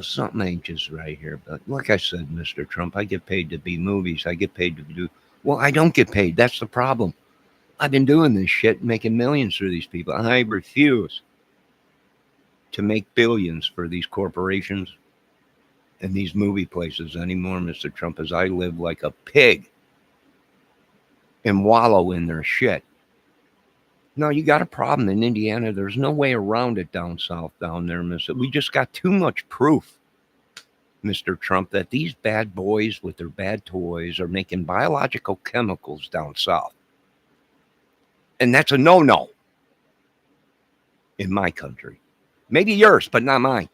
Something ain't just right here. But like I said, Mr. Trump, I get paid to be movies. I get paid to do... Well, I don't get paid. That's the problem. I've been doing this shit, making millions for these people. I refuse to make billions for these corporations and these movie places anymore, Mr. Trump, as I live like a pig and wallow in their shit. No, you got a problem in Indiana. There's no way around it down south down there, Mr. We just got too much proof, Mr. Trump, that these bad boys with their bad toys are making biological chemicals down south. And that's a no-no in my country. Maybe yours, but not mine.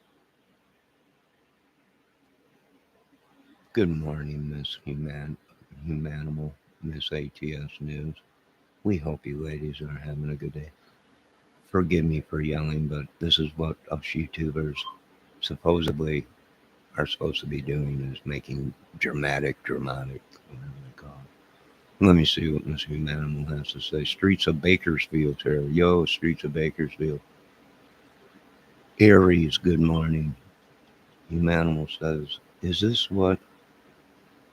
Good morning, Miss Humanimal, Miss ATS News. We hope you ladies are having a good day. Forgive me for yelling, but this is what us YouTubers supposedly are supposed to be doing, is making dramatic, whatever they call it. Let me see what Miss Humanimal has to say. Streets of Bakersfield here. Yo, Streets of Bakersfield. Aries, good morning. Humanimal says, is this what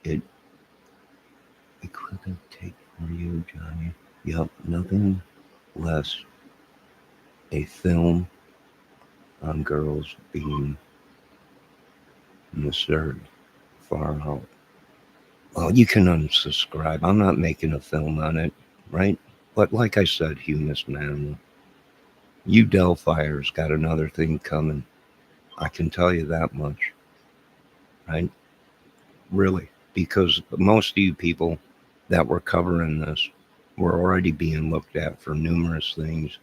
it could take for you, Johnny? Yup, nothing less a film on girls being misheard far out. Well, you can unsubscribe. I'm not making a film on it, right? But like I said, Humus Man, you Delphiers got another thing coming. I can tell you that much, right? Really, because most of you people that were covering this were already being looked at for numerous things.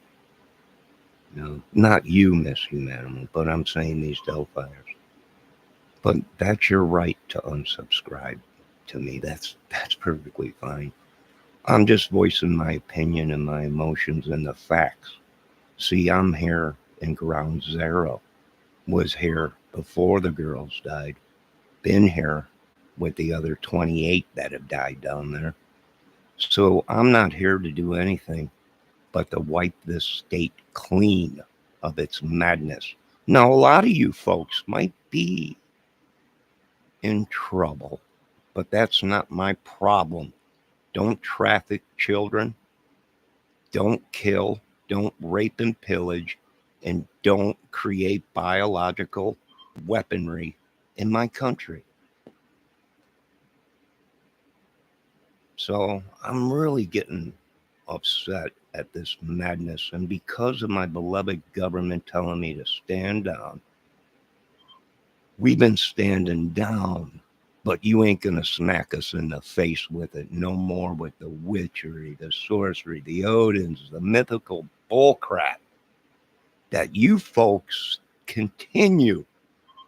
You know, not you, Miss Humanimal, but I'm saying these Delphiers. But that's your right to unsubscribe to me. That's perfectly fine. I'm just voicing my opinion and my emotions and the facts. See, I'm here in ground zero. Was here before the girls died. Been here with the other 28 that have died down there. So I'm not here to do anything but to wipe this state clean of its madness. Now, a lot of you folks might be in trouble, but that's not my problem. Don't traffic children. Don't kill. Don't rape and pillage. And don't create biological weaponry in my country. So I'm really getting upset at this madness. And because of my beloved government telling me to stand down, we've been standing down, but you ain't going to smack us in the face with it no more, with the witchery, the sorcery, the Odins, the mythical bullcrap that you folks continue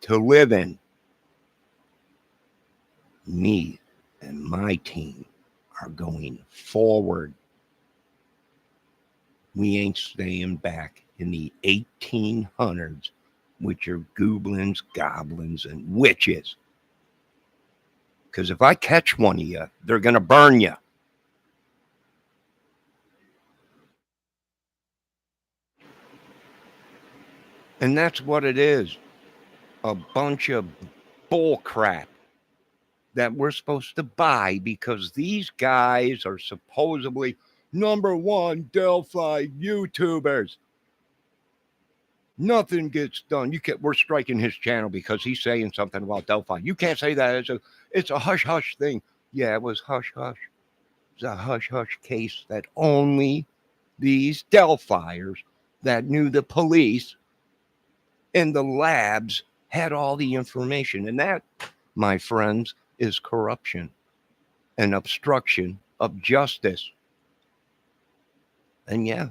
to live in. Me and my team are going forward. We ain't staying back in the 1800s with your goblins, goblins, and witches. Because if I catch one of you, they're going to burn you. And that's what it is. A bunch of bull crap that we're supposed to buy because these guys are supposedly #1 Delphi YouTubers. Nothing gets done. We're striking his channel because he's saying something about Delphi. You can't say that. It's a hush-hush thing. Yeah, it was hush-hush. It's a hush-hush case that only these Delphiers that knew the police and the labs had all the information. And that, my friends, is corruption and obstruction of justice. And yeah,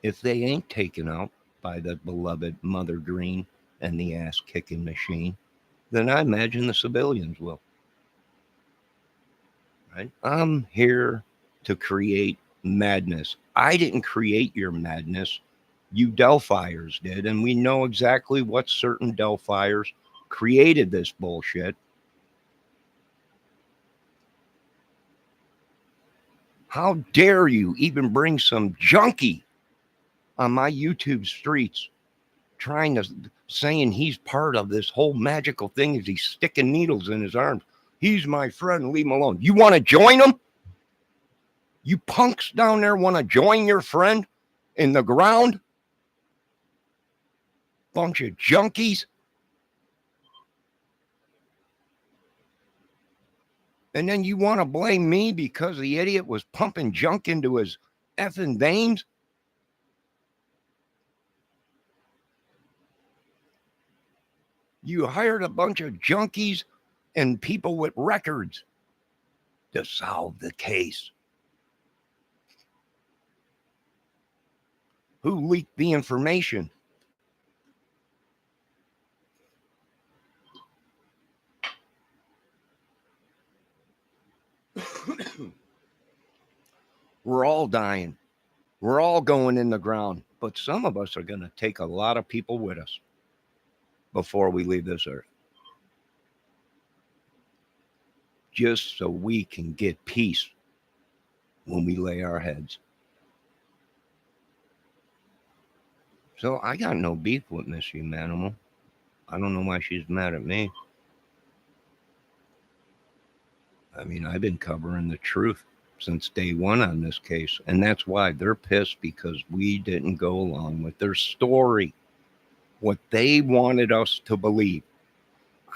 if they ain't taken out by the beloved Mother Green and the ass-kicking machine, then I imagine the civilians will. Right? I'm here to create madness. I didn't create your madness. You Delphiers did, and we know exactly what certain Delphiers created this bullshit. How dare you even bring some junkie on my YouTube streets saying he's part of this whole magical thing as he's sticking needles in his arms. He's my friend, leave him alone. You want to join him? You punks down there want to join your friend in the ground? Bunch of junkies. And then you want to blame me because the idiot was pumping junk into his effing veins? You hired a bunch of junkies and people with records to solve the case. Who leaked the information? We're all dying. We're all going in the ground. But some of us are going to take a lot of people with us before we leave this earth. Just so we can get peace when we lay our heads. So I got no beef with Miss Humanimal. I don't know why she's mad at me. I mean, I've been covering the truth since day one on this case. And that's why they're pissed, because we didn't go along with their story. What they wanted us to believe.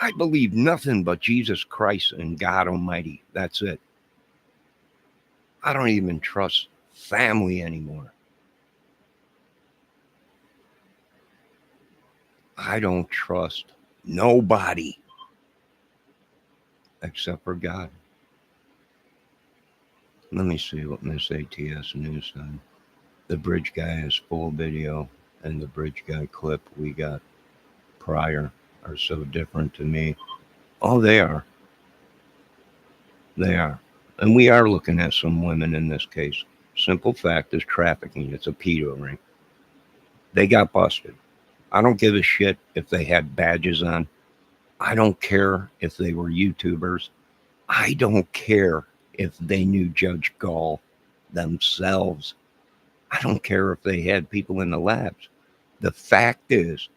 I believe nothing but Jesus Christ and God Almighty. That's it. I don't even trust family anymore. I don't trust nobody except for God. Let me see what Miss ATS News said. The bridge guy is full video, and the bridge guy clip we got prior are so different to me. Oh, they are. They are. And we are looking at some women in this case. Simple fact is trafficking. It's a pedo ring. They got busted. I don't give a shit if they had badges on. I don't care if they were YouTubers. I don't care if they knew Judge Gall themselves. I don't care if they had people in the labs. The fact is,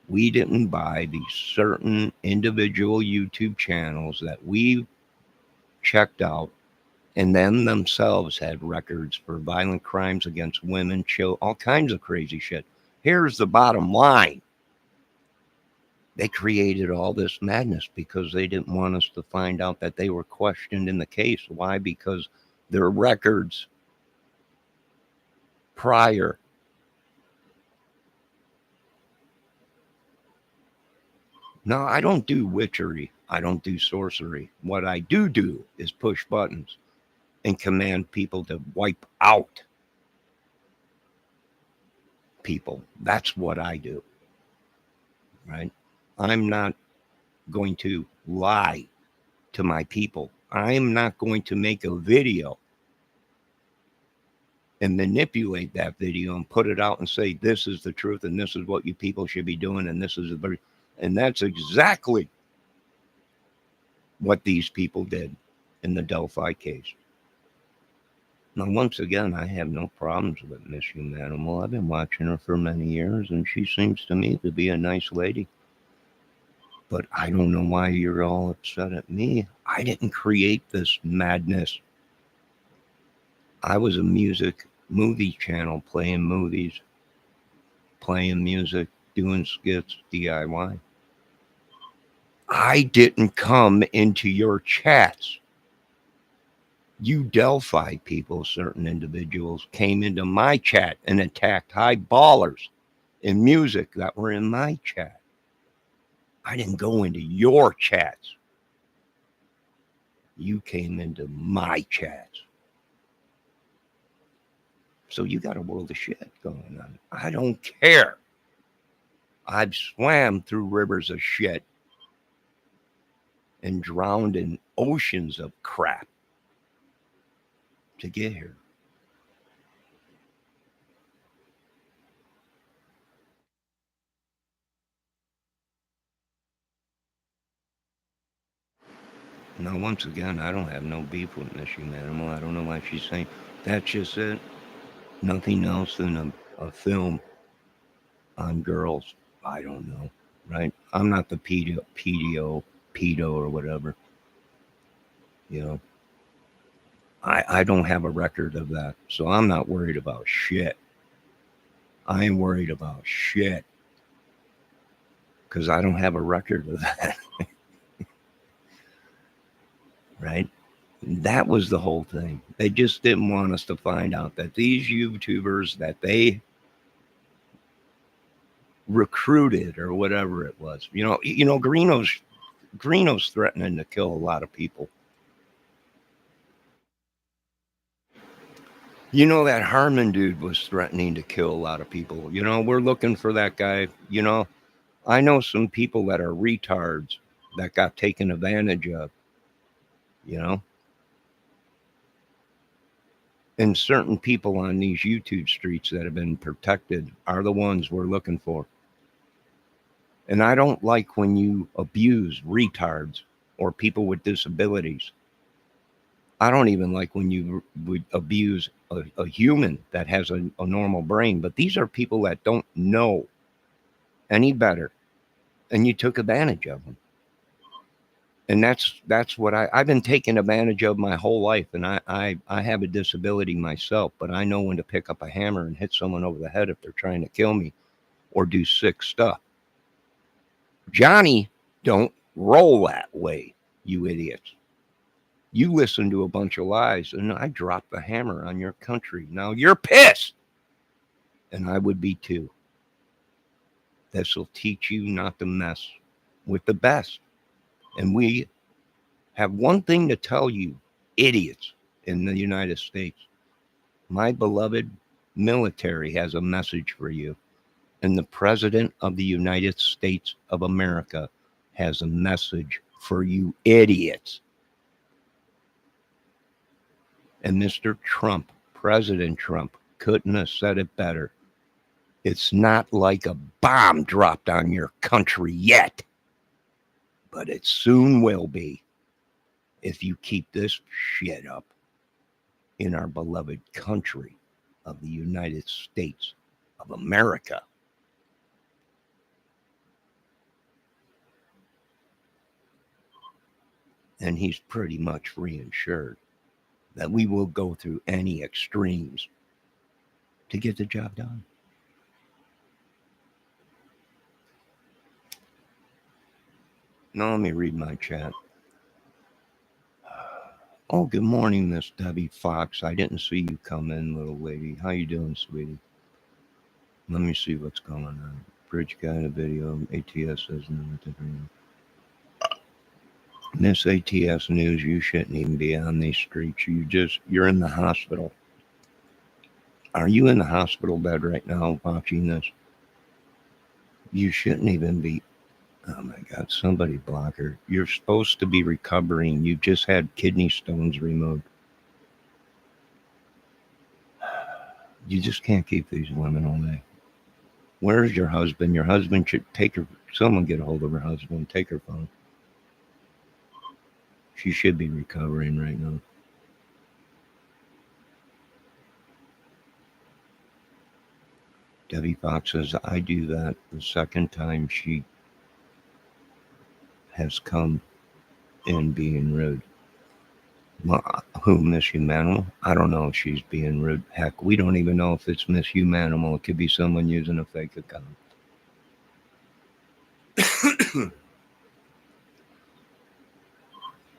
we didn't buy these certain individual YouTube channels that we checked out, and them themselves had records for violent crimes against women, all kinds of crazy shit. Here's the bottom line. They created all this madness because they didn't want us to find out that they were questioned in the case. Why? Because their records prior. No, I don't do witchery. I don't do sorcery. What I do is push buttons and command people to wipe out people. That's what I do. Right? I'm not going to lie to my people. I'm not going to make a video and manipulate that video and put it out and say, this is the truth and this is what you people should be doing. And this is and that's exactly what these people did in the Delphi case. Now, once again, I have no problems with Miss Humanimal. I've been watching her for many years, and she seems to me to be a nice lady. But I don't know why you're all upset at me. I didn't create this madness. I was a movie channel, playing movies, playing music, doing skits, DIY. I didn't come into your chats. You Delphi people, certain individuals, came into my chat and attacked high ballers in music that were in my chat. I didn't go into your chats. You came into my chats. So you got a world of shit going on. I don't care. I've swam through rivers of shit and drowned in oceans of crap to get here. Now, once again, I don't have no beef with Miss Humanimal. I don't know why she's saying that's just it. Nothing else than a film on girls. I don't know, right? I'm not the pedo or whatever, you know. I don't have a record of that, so I'm not worried about shit. I ain't worried about shit because I don't have a record of that. Right? That was the whole thing. They just didn't want us to find out that these YouTubers that they recruited or whatever it was, Greeno's threatening to kill a lot of people. You know, that Harmon dude was threatening to kill a lot of people. You know, we're looking for that guy. You know, I know some people that are retards that got taken advantage of, you know. And certain people on these YouTube streets that have been protected are the ones we're looking for. And I don't like when you abuse retards or people with disabilities. I don't even like when you would abuse a human that has a normal brain. But these are people that don't know any better. And you took advantage of them. And that's what I've been taken advantage of my whole life. And I have a disability myself, but I know when to pick up a hammer and hit someone over the head if they're trying to kill me or do sick stuff. Johnny don't roll that way, you idiots. You listen to a bunch of lies, and I drop the hammer on your country. Now you're pissed. And I would be too. This will teach you not to mess with the best. And we have one thing to tell you, idiots in the United States. My beloved military has a message for you. And the President of the United States of America has a message for you idiots. And Mr. Trump, President Trump, couldn't have said it better. It's not like a bomb dropped on your country yet, but it soon will be if you keep this shit up in our beloved country of the United States of America. And he's pretty much reassured that we will go through any extremes to get the job done. Now let me read my chat. Oh, good morning, Miss Debbie Fox. I didn't see you come in, little lady. How you doing, sweetie? Let me see what's going on. Bridge guy in a video. ATS says no. Miss ATS News, you shouldn't even be on these streets. You're in the hospital. Are you in the hospital bed right now watching this? You shouldn't even be. Oh my God, somebody block her. You're supposed to be recovering. You just had kidney stones removed. You just can't keep these women all day. Where's your husband? Your husband should take her. Someone get a hold of her husband. Take her phone. She should be recovering right now. Debbie Fox says, I do that the second time she has come in being rude. Well, who, Miss Humanimal? I don't know if she's being rude. Heck, we don't even know if it's Miss Humanimal. It could be someone using a fake account.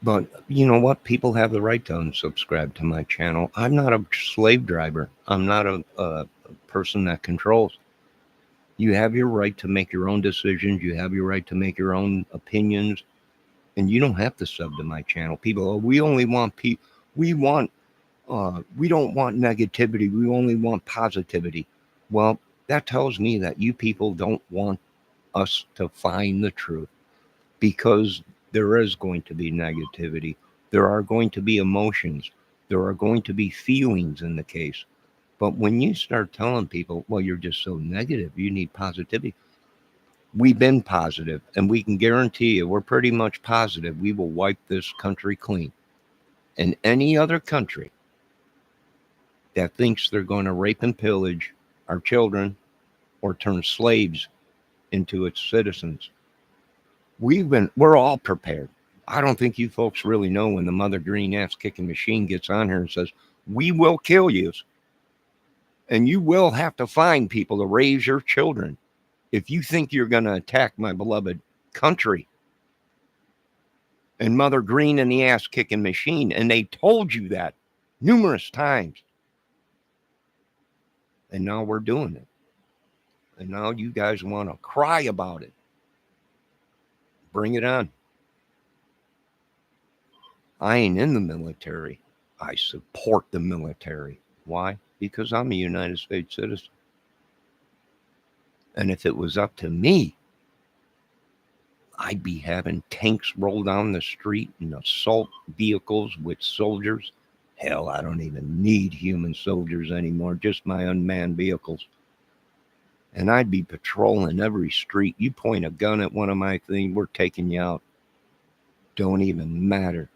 But you know what? People have the right to unsubscribe to my channel. I'm not a slave driver. I'm not a person that controls. You have your right to make your own decisions. You have your right to make your own opinions. And you don't have to sub to my channel. People, we only want we don't want negativity. We only want positivity. Well, that tells me that you people don't want us to find the truth, because there is going to be negativity. There are going to be emotions. There are going to be feelings in the case. But when you start telling people, well, you're just so negative, you need positivity. We've been positive, and we can guarantee you we're pretty much positive we will wipe this country clean. And any other country that thinks they're going to rape and pillage our children or turn slaves into its citizens, we're all prepared. I don't think you folks really know when the mother green ass kicking machine gets on here and says, we will kill you. And you will have to find people to raise your children if you think you're going to attack my beloved country. And Mother Green and the ass kicking machine. And they told you that numerous times. And now we're doing it. And now you guys want to cry about it. Bring it on. I ain't in the military. I support the military. Why? Because I'm a United States citizen. And if it was up to me, I'd be having tanks roll down the street and assault vehicles with soldiers. Hell, I don't even need human soldiers anymore, just my unmanned vehicles. And I'd be patrolling every street. You point a gun at one of my things, we're taking you out. Don't even matter.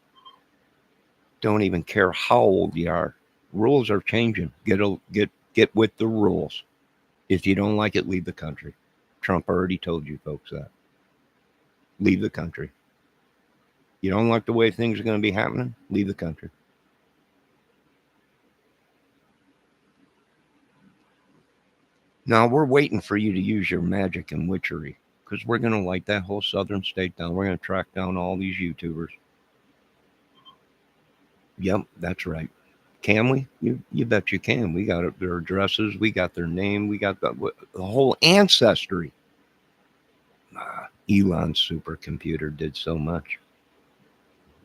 Don't even care how old you are. Rules are changing. Get with the rules. If you don't like it, leave the country. Trump already told you folks that. Leave the country. You don't like the way things are going to be happening? Leave the country. Now we're waiting for you to use your magic and witchery, because we're going to light that whole southern state down. We're going to track down all these YouTubers. Yep, that's right. Can we? You bet you can. We got their addresses. We got their name. We got the whole ancestry. Elon's supercomputer did so much.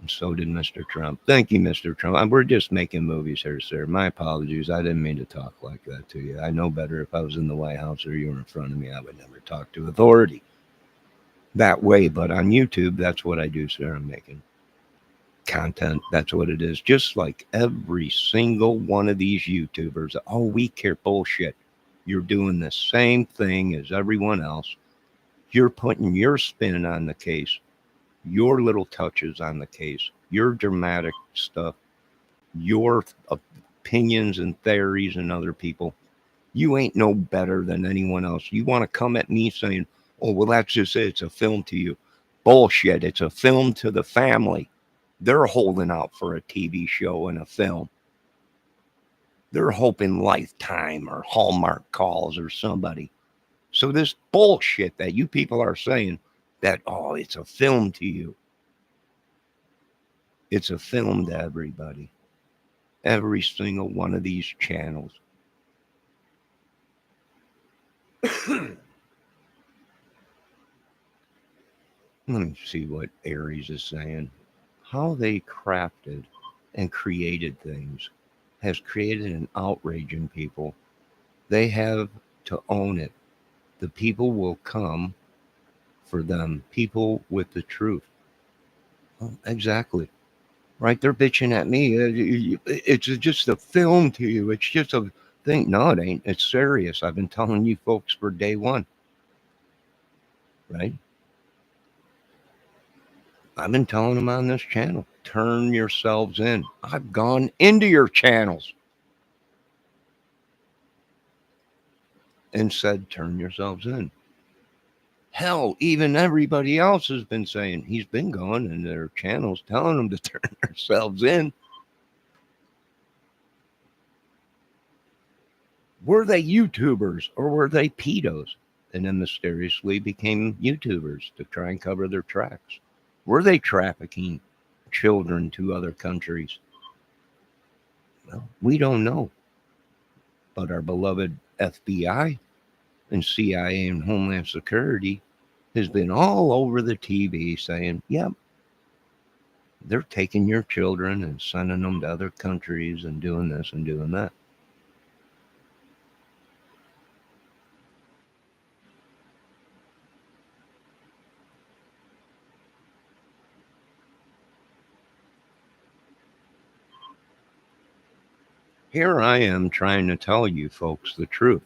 And so did Mr. Trump. Thank you, Mr. Trump. We're just making movies here, sir. My apologies. I didn't mean to talk like that to you. I know better. If I was in the White House or you were in front of me, I would never talk to authority that way. But on YouTube, that's what I do, sir. I'm making content. That's what it is. Just like every single one of these YouTubers. Oh, we care. Bullshit. You're doing the same thing as everyone else. You're putting your spin on the case, your little touches on the case, your dramatic stuff, your opinions and theories and other people. You ain't no better than anyone else. You want to come at me saying, oh, well, that's just it. It's a film to you. Bullshit. It's a film to the family. They're holding out for a TV show and a film. They're hoping Lifetime or Hallmark calls or somebody. So this bullshit that you people are saying that, oh, it's a film to you. It's a film to everybody. Every single one of these channels. Let me see what Aries is saying. How they crafted and created things has created an outrage in people. They have to own it. The people will come for them. People with the truth. Oh, exactly. Right? They're bitching at me. It's just a film to you. It's just a thing. No, it ain't. It's serious. I've been telling you folks for day one. Right? I've been telling them on this channel, turn yourselves in. I've gone into your channels and said, turn yourselves in. Hell, even everybody else has been saying, he's been going in their channels telling them to turn themselves in. Were they YouTubers or were they pedos? And then mysteriously became YouTubers to try and cover their tracks. Were they trafficking children to other countries? Well, we don't know. But our beloved FBI and CIA and Homeland Security has been all over the TV saying, yep, they're taking your children and sending them to other countries and doing this and doing that. Here I am trying to tell you folks the truth.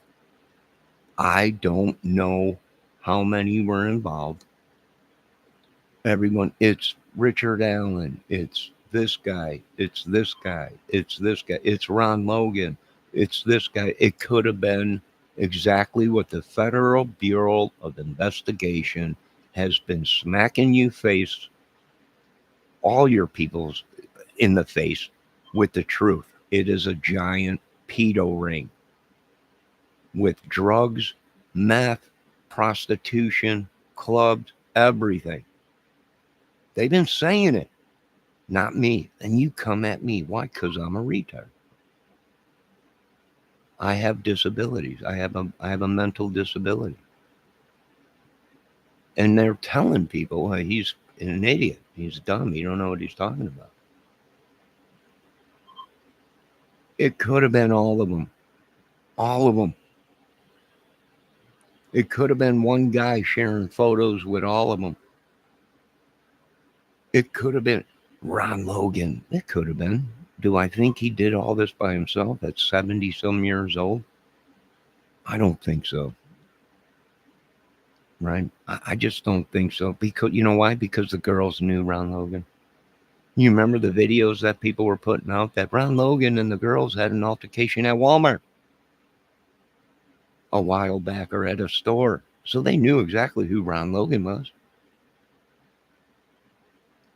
I don't know how many were involved. Everyone, it's Richard Allen, it's this guy, it's this guy, it's this guy, it's Ron Logan, it's this guy. It could have been exactly what the Federal Bureau of Investigation has been smacking you face all your peoples in the face with the truth. It is a giant pedo ring with drugs, meth, prostitution, clubs, everything. They've been saying it, not me. And you come at me. Why? Because I'm a retard. I have disabilities. I have a mental disability. And they're telling people, hey, he's an idiot. He's dumb. He don't know what he's talking about. It could have been all of them. All of them. It could have been one guy sharing photos with all of them. It could have been Ron Logan. It could have been. Do I think he did all this by himself at 70 some years old? I don't think so. Right? I just don't think so. Because you know why? Because the girls knew Ron Logan. You remember the videos that people were putting out that Ron Logan and the girls had an altercation at Walmart a while back or at a store. So they knew exactly who Ron Logan was.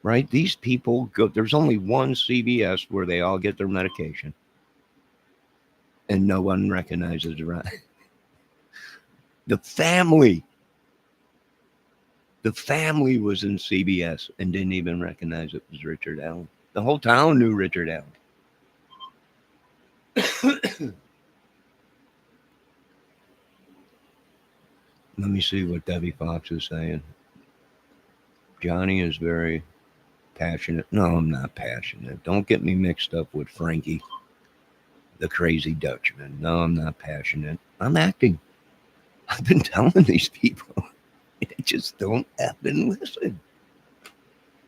Right? These people go, there's only one CVS where they all get their medication. And no one recognizes Ron. The family was in CBS and didn't even recognize it was Richard Allen. The whole town knew Richard Allen. Let me see what Debbie Fox is saying. Johnny is very passionate. No, I'm not passionate. Don't get me mixed up with Frankie, the crazy Dutchman. No, I'm not passionate. I'm acting. I've been telling these people. They just don't effing listen.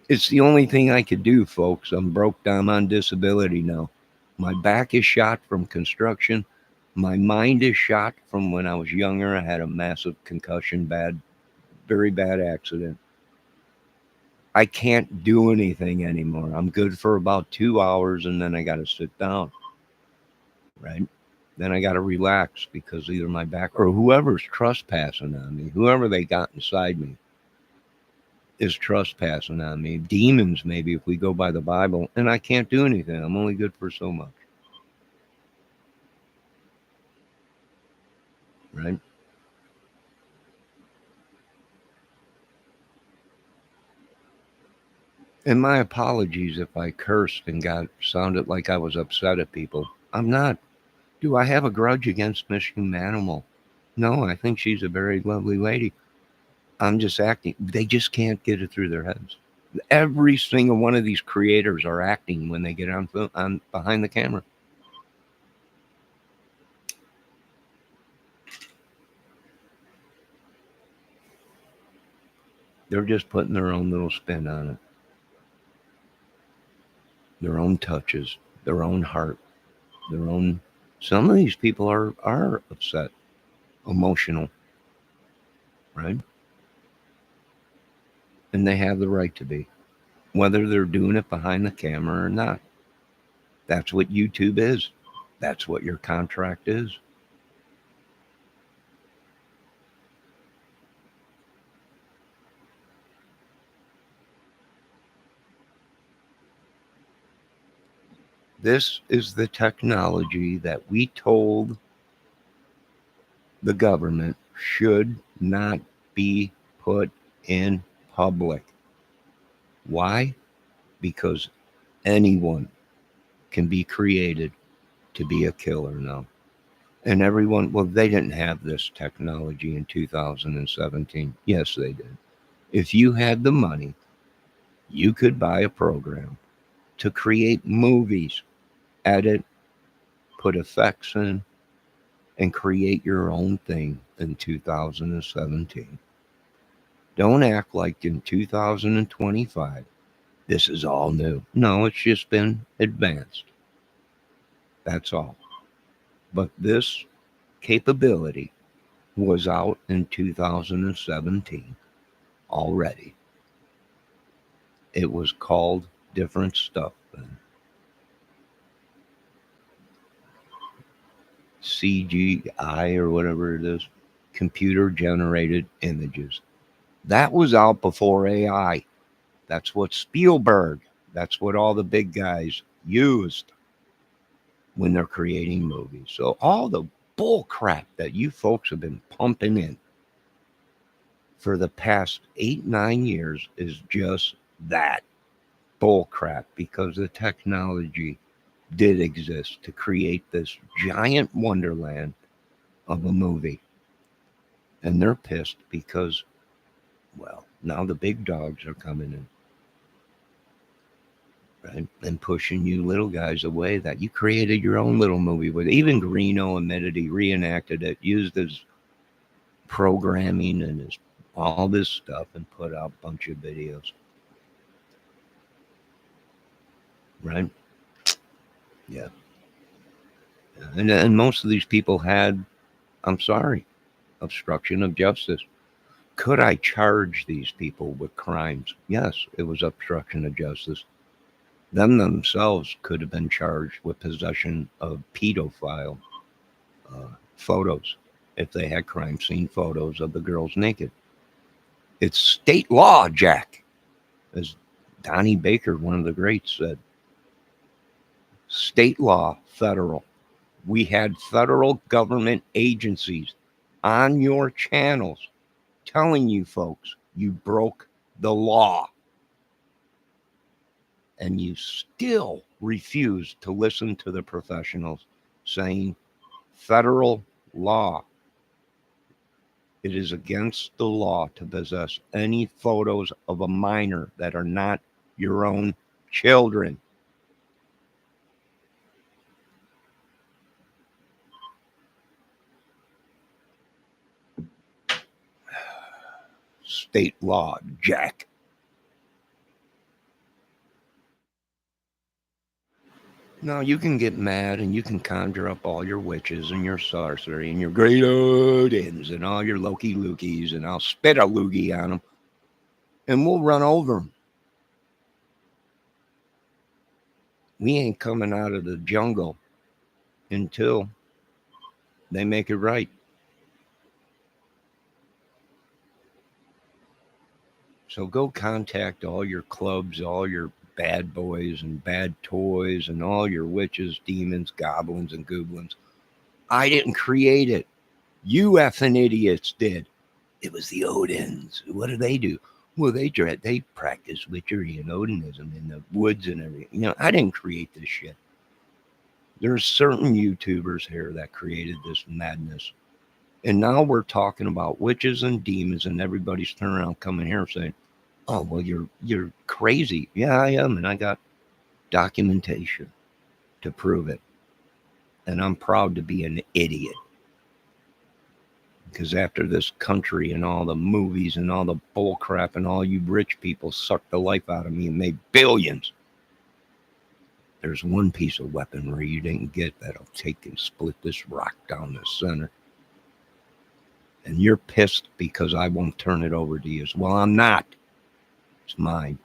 It's the only thing I could do, folks. I'm broke down on disability now. My back is shot from construction. My mind is shot from when I was younger. I had a massive concussion, very bad accident. I can't do anything anymore. I'm good for about 2 hours and then I got to sit down. Right? Then I got to relax because either my back or whoever's trespassing on me, whoever they got inside me, is trespassing on me. Demons, maybe, if we go by the Bible. And I can't do anything. I'm only good for so much. Right? And my apologies if I cursed and sounded like I was upset at people. I'm not. Do I have a grudge against Miss Humanimal? No, I think she's a very lovely lady. I'm just acting. They just can't get it through their heads. Every single one of these creators are acting when they get on behind the camera. They're just putting their own little spin on it. Their own touches, their own heart, their own. Some of these people are upset, emotional, right? And they have the right to be, whether they're doing it behind the camera or not. That's what YouTube is. That's what your contract is. This is the technology that we told the government should not be put in public. Why? Because anyone can be created to be a killer now. And everyone, well, they didn't have this technology in 2017. Yes, they did. If you had the money, you could buy a program to create movies, edit, put effects in, and create your own thing in 2017. Don't act like in 2025, this is all new. No, it's just been advanced. That's all. But this capability was out in 2017 already. It was called different stuff then. CGI or whatever it is, computer generated images. That was out before AI. That's what Spielberg, that's what all the big guys used when they're creating movies. So all the bull crap that you folks have been pumping in for the past 8-9 years is just that bull crap, because the technology did exist to create this giant wonderland of a movie. And they're pissed because, well, now the big dogs are coming in, right? And pushing you little guys away that you created your own little movie with. Even Greeno admitted he reenacted it, used his programming and his all this stuff, and put out a bunch of videos. Right? Yeah. And most of these people had, I'm sorry, obstruction of justice. Could I charge these people with crimes? Yes, it was obstruction of justice. Them themselves could have been charged with possession of pedophile photos if they had crime scene photos of the girls naked. It's state law, Jack. As Donnie Baker, one of the greats, said, state law, federal. We had federal government agencies on your channels telling you folks you broke the law. And you still refuse to listen to the professionals saying federal law. It is against the law to possess any photos of a minor that are not your own children. State law, Jack. Now, you can get mad and you can conjure up all your witches and your sorcery and your great Odins and all your Loki Lookies, and I'll spit a loogie on them and we'll run over them. We ain't coming out of the jungle until they make it right. So go contact all your clubs, all your bad boys and bad toys, and all your witches, demons, goblins, and goblins. I didn't create it. You effing idiots did. It was the Odins. What do? Well, they practice witchery and Odinism in the woods and everything. You know, I didn't create this shit. There's certain YouTubers here that created this madness. And now we're talking about witches and demons, and everybody's turning around coming here saying, oh, well, you're crazy. Yeah, I am, and I got documentation to prove it. And I'm proud to be an idiot. Because after this country and all the movies and all the bull crap and all you rich people sucked the life out of me and made billions, there's one piece of weaponry you didn't get that'll take and split this rock down the center. And you're pissed because I won't turn it over to you. Well, I'm not. It's mine.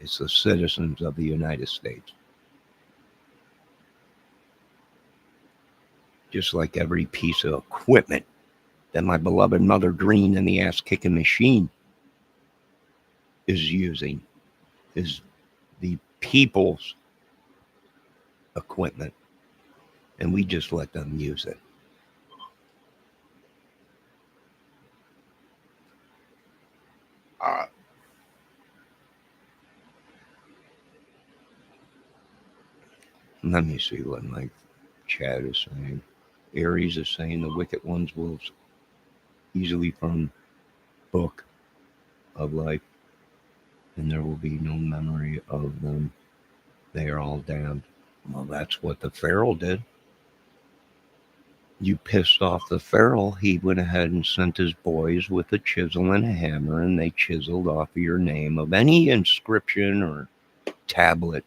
It's the citizens of the United States. Just like every piece of equipment that my beloved Mother Green and the ass-kicking machine is using is the people's equipment. And we just let them use it. Let me see what my chat is saying. Aries is saying the wicked ones will easily from book of life, and there will be no memory of them. They are all damned. Well, that's what the Pharaoh did. You pissed off the Pharaoh. He went ahead and sent his boys with a chisel and a hammer, and they chiseled off your name of any inscription or tablet.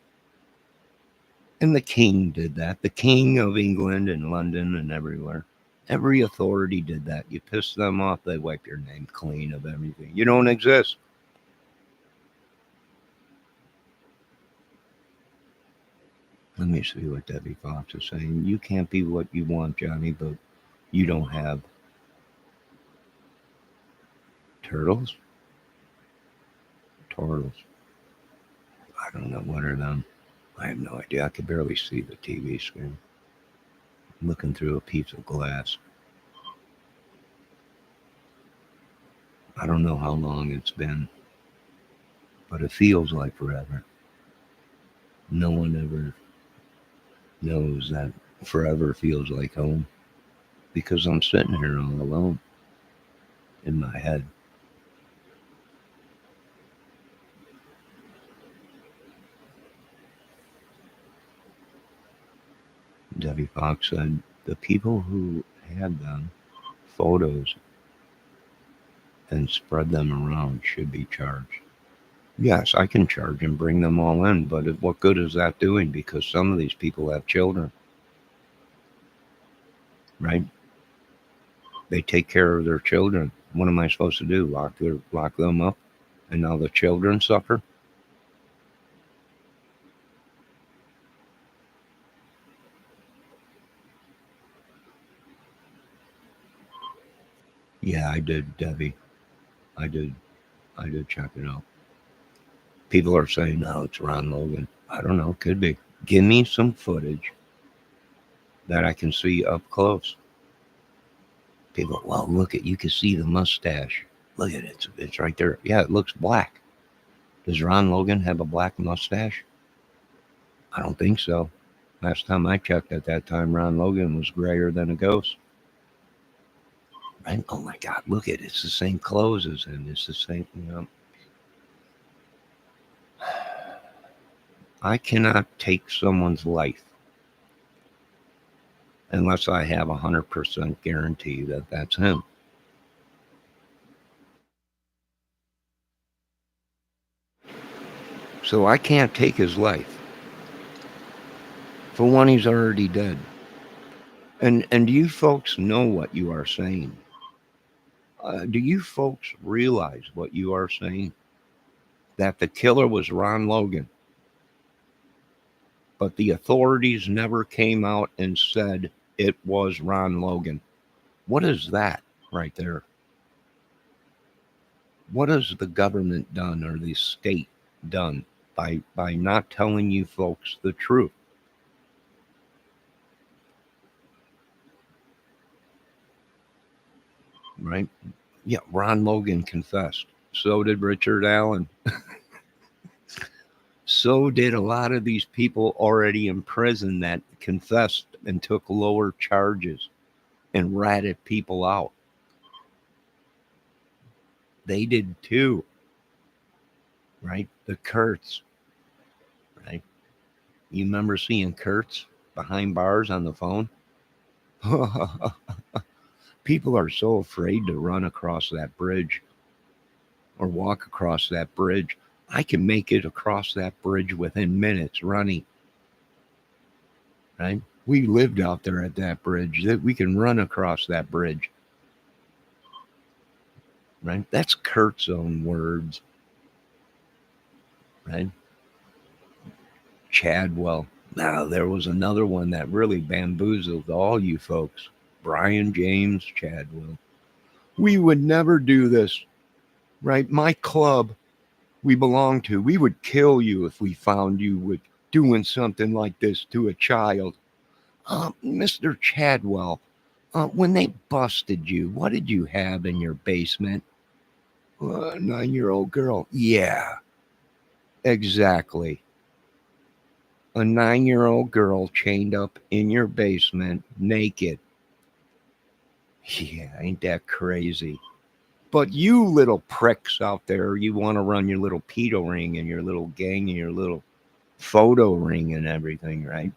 And the king did that. The king of England and London and everywhere. Every authority did that. You piss them off, they wipe your name clean of everything. You don't exist. Let me see what Debbie Fox is saying. You can't be what you want, Johnny, but you don't have turtles. don't know what are them. I have no idea. I could barely see the TV screen. I'm looking through a piece of glass. I don't know how long it's been, but it feels like forever. No one ever knows that forever feels like home because I'm sitting here all alone in my head. Debbie Fox said the people who had them photos and spread them around should be charged. Yes, I can charge and bring them all in, but what good is that doing? Because some of these people have children, right? They take care of their children. What am I supposed to do? Lock them up, and now the children suffer? Yeah, I did, Debbie. I did check it out. People are saying, no, it's Ron Logan. I don't know, could be. Give me some footage that I can see up close. People, well, look at, you can see the mustache. Look at it, it's right there. Yeah, it looks black. Does Ron Logan have a black mustache? I don't think so. Last time I checked at that time, Ron Logan was grayer than a ghost. Right? Oh my God, look at it. It's the same clothes as him. It's the same, you know. I cannot take someone's life unless I have 100% guarantee that that's him. So I can't take his life. For one, he's already dead. And do you folks know what you are saying? Do you folks realize what you are saying? That the killer was Ron Logan. But the authorities never came out and said it was Ron Logan. What is that right there? What has the government done or the state done by not telling you folks the truth? Right? Yeah, Ron Logan confessed. So did Richard Allen. So did a lot of these people already in prison that confessed and took lower charges and ratted people out. They did too. Right? The Kurtz. Right? You remember seeing Kurtz behind bars on the phone? People are so afraid to run across that bridge or walk across that bridge. I can make it across that bridge within minutes running. Right? We lived out there at that bridge. That we can run across that bridge. Right? That's Kurt's own words. Right? Chadwell. Now, there was another one that really bamboozled all you folks. Brian James Chadwell. We would never do this. Right? My club we belong to, we would kill you if we found you with doing something like this to a child. Mr. Chadwell, when they busted you, what did you have in your basement? A 9-year-old girl. Yeah, exactly. A 9-year-old girl chained up in your basement, naked. Yeah, ain't that crazy? But you little pricks out there, you want to run your little pedo ring and your little gang and your little photo ring and everything, right?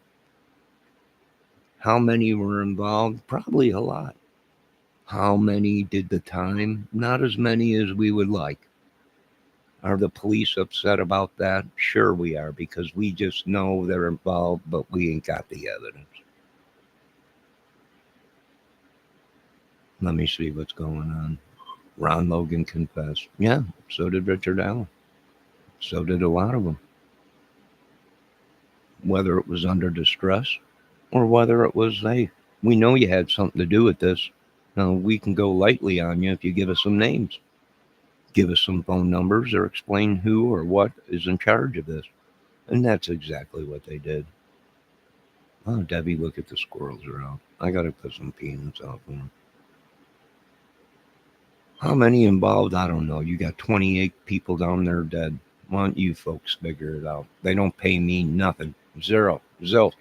How many were involved? Probably a lot. How many did the time? Not as many as we would like. Are the police upset about that? Sure we are, because we just know they're involved, but we ain't got the evidence. Let me see what's going on. Ron Logan confessed. Yeah, so did Richard Allen. So did a lot of them. Whether it was under distress or whether it was, hey, we know you had something to do with this. Now, we can go lightly on you if you give us some names. Give us some phone numbers or explain who or what is in charge of this. And that's exactly what they did. Oh, Debbie, look at the squirrels around. I got to put some peanuts out for them. How many involved? I don't know. You got 28 people down there dead. Why don't you folks figure it out? They don't pay me nothing. Zero. Zilch.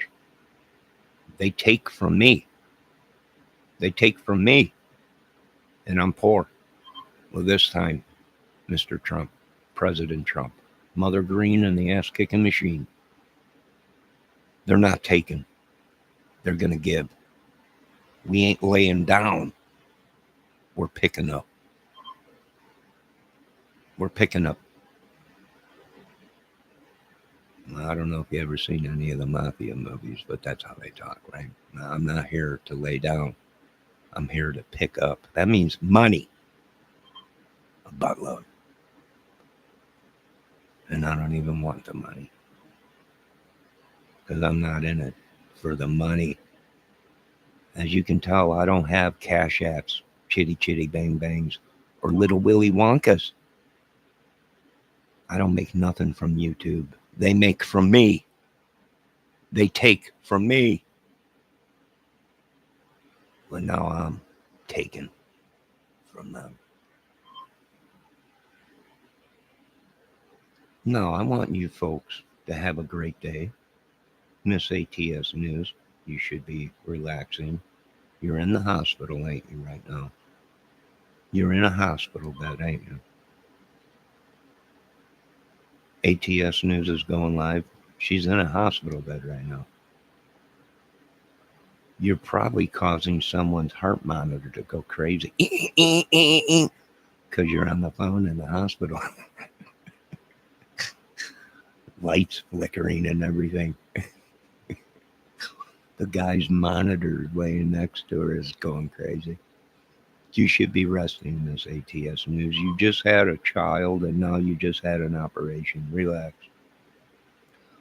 They take from me. They take from me. And I'm poor. Well, this time, Mr. Trump, President Trump, Mother Green and the ass kicking machine. They're not taking. They're going to give. We ain't laying down. We're picking up. We're picking up. I don't know if you ever seen any of the mafia movies, but that's how they talk, right? Now, I'm not here to lay down. I'm here to pick up. That means money. A buttload. And I don't even want the money. Because I'm not in it for the money. As you can tell, I don't have cash apps, chitty chitty bang bangs, or little Willy Wonkas. I don't make nothing from YouTube. They make from me. They take from me. But now I'm taken from them. No, I want you folks to have a great day. Miss ATS News, you should be relaxing. You're in the hospital, ain't you, right now? You're in a hospital bed, ain't you? ATS News is going live. She's in a hospital bed right now. You're probably causing someone's heart monitor to go crazy because you're on the phone in the hospital. Lights flickering and everything. The guy's monitor laying next to her is going crazy. You should be resting, Miss ATS News. You just had a child and now you just had an operation. Relax.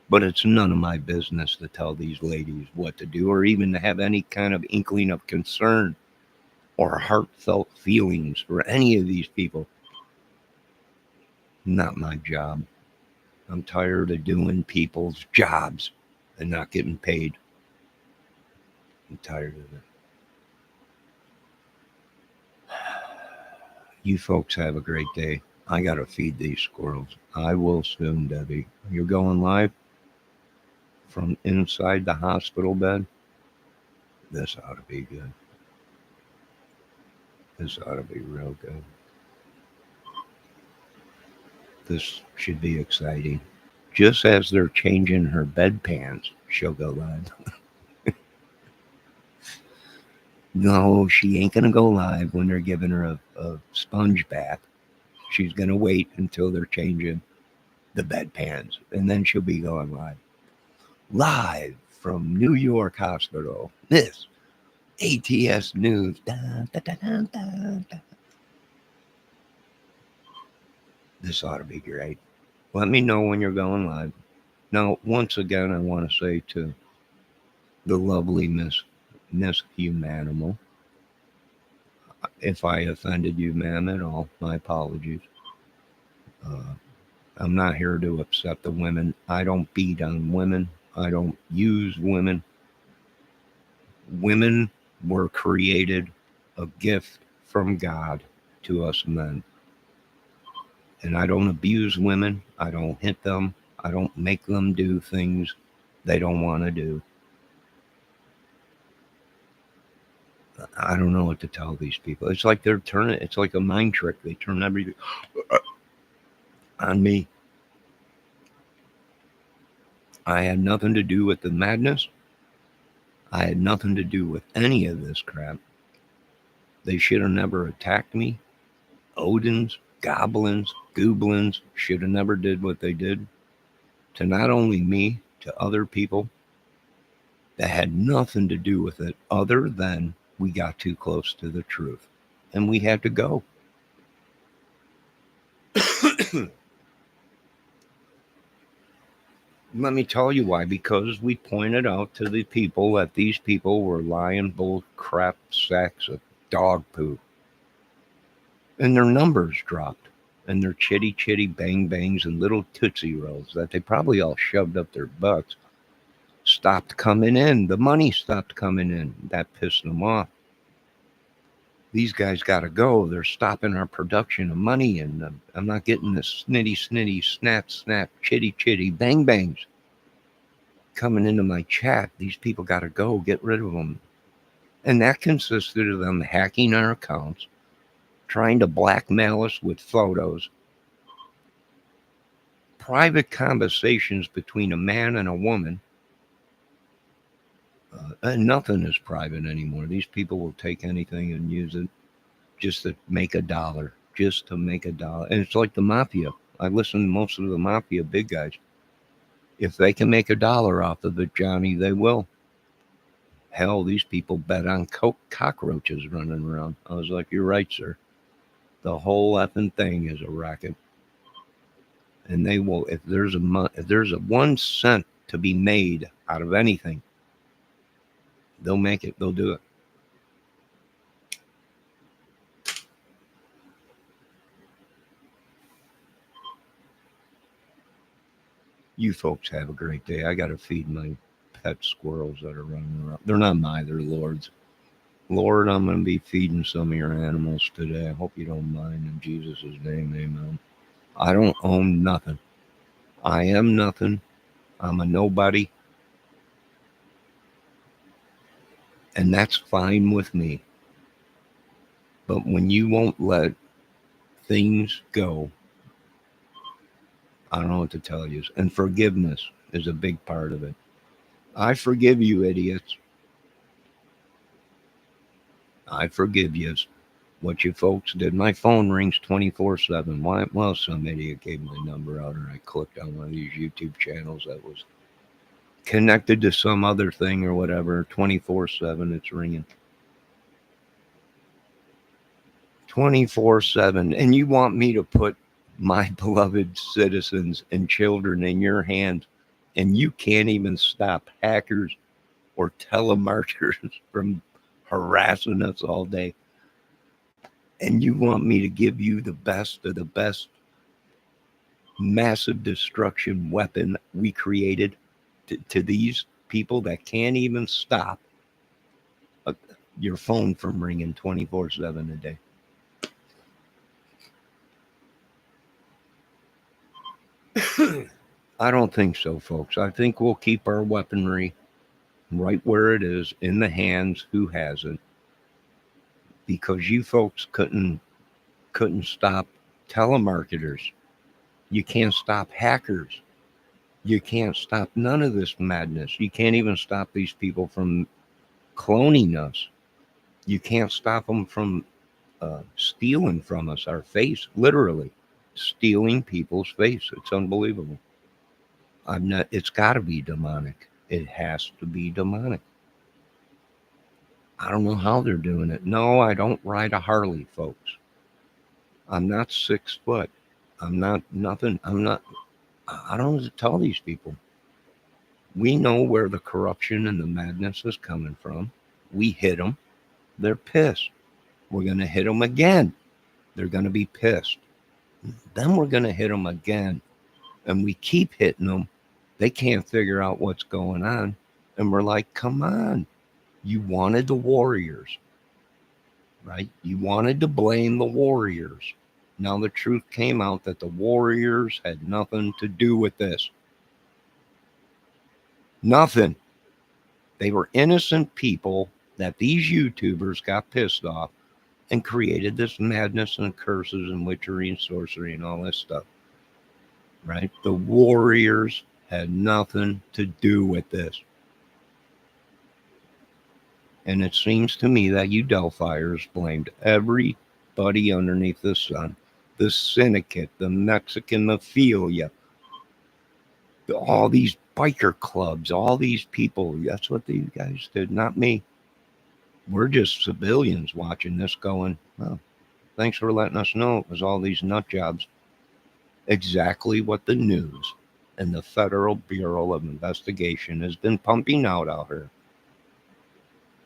But it's none of my business to tell these ladies what to do or even to have any kind of inkling of concern or heartfelt feelings for any of these people. Not my job. I'm tired of doing people's jobs and not getting paid. I'm tired of it. You folks have a great day. I got to feed these squirrels. I will soon, Debbie. You're going live from inside the hospital bed? This ought to be good. This ought to be real good. This should be exciting. Just as they're changing her bedpans, she'll go live. No, she ain't going to go live when they're giving her a sponge bath. She's going to wait until they're changing the bedpans, and then she'll be going live. Live from New York Hospital, this ATS News. Da, da, da, da, da, da. This ought to be great. Let me know when you're going live. Now, once again, I want to say to the lovely Miss Humanimal, if I offended you, ma'am, at all, my apologies. I'm not here to upset the women. I don't beat on women. I don't use women. Women were created a gift from God to us men. And I don't abuse women. I don't hit them. I don't make them do things they don't want to do. I don't know what to tell these people. It's like it's like a mind trick. They turn everything on me. I had nothing to do with the madness. I had nothing to do with any of this crap. They should have never attacked me. Odins, goblins, goblins should have never did what they did to not only me, to other people that had nothing to do with it other than we got too close to the truth and we had to go. Let me tell you why. Because we pointed out to the people that these people were lying bull crap sacks of dog poop. And their numbers dropped. and their chitty chitty bang bangs and little Tootsie Rolls that they probably all shoved up their butts stopped coming in. The money stopped coming in. That pissed them off. These guys got to go. They're stopping our production of money, and I'm not getting the snitty, snap, chitty, bang bangs coming into my chat. These people got to go. Get rid of them. And that consisted of them hacking our accounts, trying to blackmail us with photos, private conversations between a man and a woman. And nothing is private anymore. These people will take anything and use it just to make a dollar, And it's like the mafia. I listen to most of the mafia big guys. If they can make a dollar off of it, Johnny, they will. Hell, these people bet on cockroaches running around. I was like, you're right, sir. The whole effing thing is a racket. And they will, if there's a 1 cent to be made out of anything, they'll make it. They'll do it. You folks have a great day. I got to feed my pet squirrels that are running around. They're not mine, they're Lord's. Lord, I'm going to be feeding some of your animals today. I hope you don't mind. In Jesus' name, amen. I don't own nothing. I am nothing. I'm a nobody. And that's fine with me. But when you won't let things go, I don't know what to tell you. And forgiveness is a big part of it. I forgive you, idiots. I forgive you. What you folks did. My phone rings 24/7. Why? Well, some idiot gave me the number out, or I clicked on one of these YouTube channels that was connected to some other thing or whatever. 24/7, it's ringing. 24/7. And you want me to put my beloved citizens and children in your hands, and you can't even stop hackers or telemarketers from harassing us all day. And you want me to give you the best of the best massive destruction weapon we created to these people that can't even stop your phone from ringing 24/7 a day. I don't think so, folks. I think we'll keep our weaponry right where it is, in the hands who has it, because you folks couldn't stop telemarketers. You can't stop hackers. You can't stop none of this madness. You can't even stop these people from cloning us. You can't stop them from stealing from us our face, literally stealing people's face. It's unbelievable. It's got to be demonic. It has to be demonic. I don't know how they're doing it. No, I don't ride a Harley, folks. I'm not 6 foot. I'm not nothing. I don't know what to tell these people. We know where the corruption and the madness is coming from. We hit them. They're pissed. We're going to hit them again. They're going to be pissed. Then we're going to hit them again. And we keep hitting them. They can't figure out what's going on. And we're like, come on. You wanted the warriors, right? You wanted to blame the warriors. Now the truth came out that the warriors had nothing to do with this. Nothing. They were innocent people that these YouTubers got pissed off and created this madness and curses and witchery and sorcery and all this stuff, right? The warriors had nothing to do with this. And it seems to me that you Delphiers blamed everybody underneath the sun. The syndicate, the Mexican mafia, all these biker clubs, all these people. That's what these guys did, not me. We're just civilians watching this going, oh, thanks for letting us know it was all these nut jobs. Exactly what the news and the Federal Bureau of Investigation has been pumping out here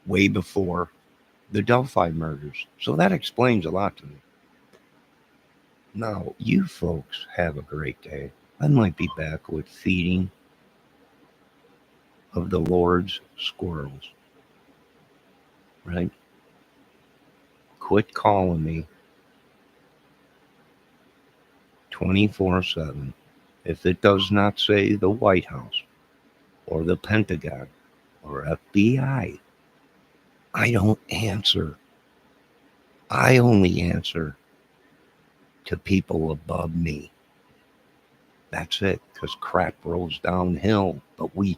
way before the Delphi murders. So that explains a lot to me. Now, you folks have a great day. I might be back with feeding of the Lord's squirrels, right? Quit calling me 24/7. If it does not say the White House or the Pentagon or FBI, I don't answer. I only answer to people above me. That's it, because crap rolls downhill, but we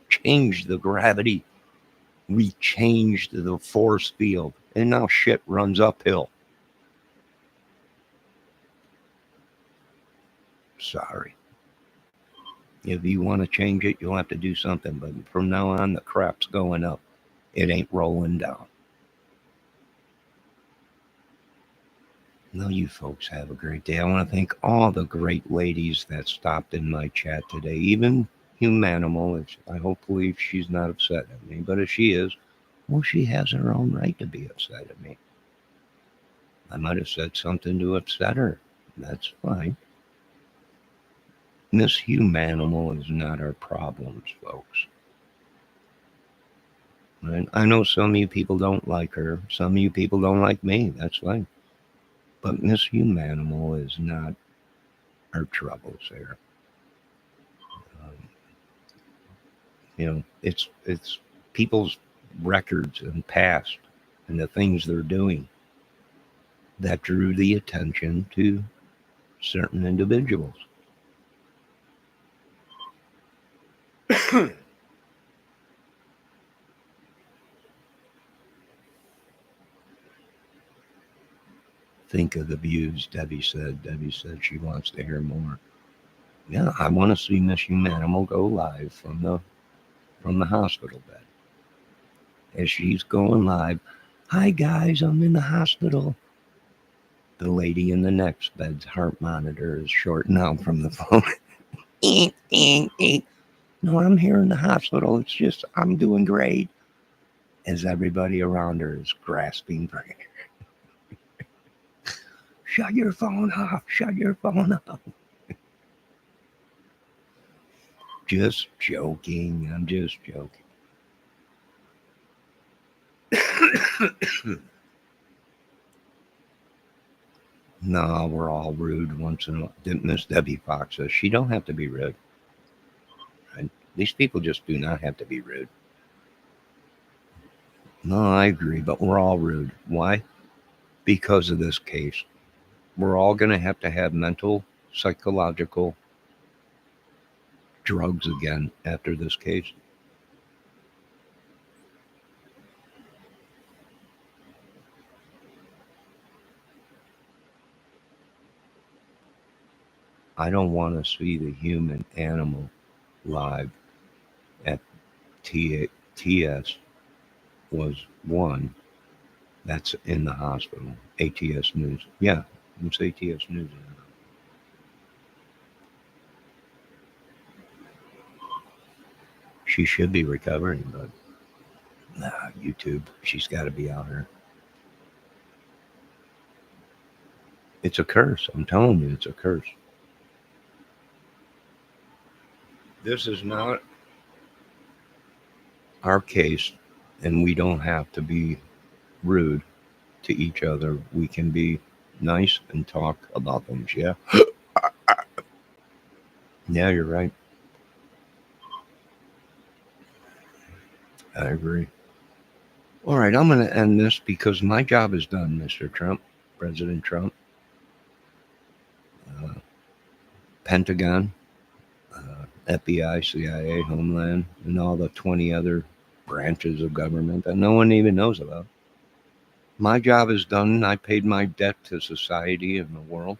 changed the gravity. We changed the force field, and now shit runs uphill. Sorry. If you want to change it, you'll have to do something, but from now on, the crap's going up. It ain't rolling down. No, you folks have a great day. I want to thank all the great ladies that stopped in my chat today, even Humanimal. I hopefully she's not upset at me, but if she is, well, she has her own right to be upset at me. I might have said something to upset her. That's fine. Miss Humanimal is not our problems, folks. And I know some of you people don't like her. Some of you people don't like me. That's fine. But Miss Humanimal is not our troubles here. It's people's records and past and the things they're doing that drew the attention to certain individuals. Think of the views, Debbie said. Debbie said she wants to hear more. Yeah, I want to see Miss Humanimal go live from the hospital bed. As she's going live, hi guys, I'm in the hospital. The lady in the next bed's heart monitor is shorting out from the phone. No, I'm here in the hospital. It's just, I'm doing great. As everybody around her is grasping for air. Shut your phone off. Shut your phone off. Just joking. I'm just joking. No, we're all rude once in a while. Miss Debbie Fox says she don't have to be rude. Right? These people just do not have to be rude. No, I agree, but we're all rude. Why? Because of this case. We're all going to have mental, psychological drugs again after this case. I don't want to see the human animal live at TS was one that's in the hospital. ATS News. Yeah, it's ATS News. She should be recovering, but YouTube, she's got to be out here. It's a curse. I'm telling you, it's a curse. This is not our case, and we don't have to be rude to each other. We can be nice and talk about things. Yeah. Yeah, you're right. I agree. All right, I'm going to end this because my job is done, Mr. Trump, President Trump. Pentagon, FBI, CIA, Homeland, and all the 20 other branches of government that no one even knows about. My job is done. I paid my debt to society and the world.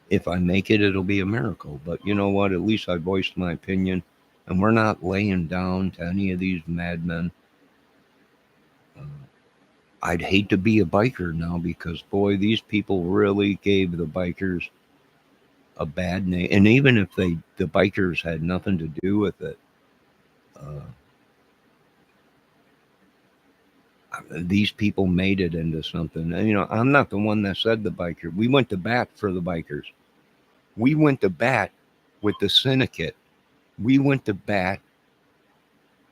If I make it, it'll be a miracle. But you know what? At least I voiced my opinion, and we're not laying down to any of these madmen. I'd hate to be a biker now because, boy, these people really gave the bikers a bad name. And even if the bikers had nothing to do with it, These people made it into something. And, I'm not the one that said the biker. We went to bat for the bikers. We went to bat with the syndicate. We went to bat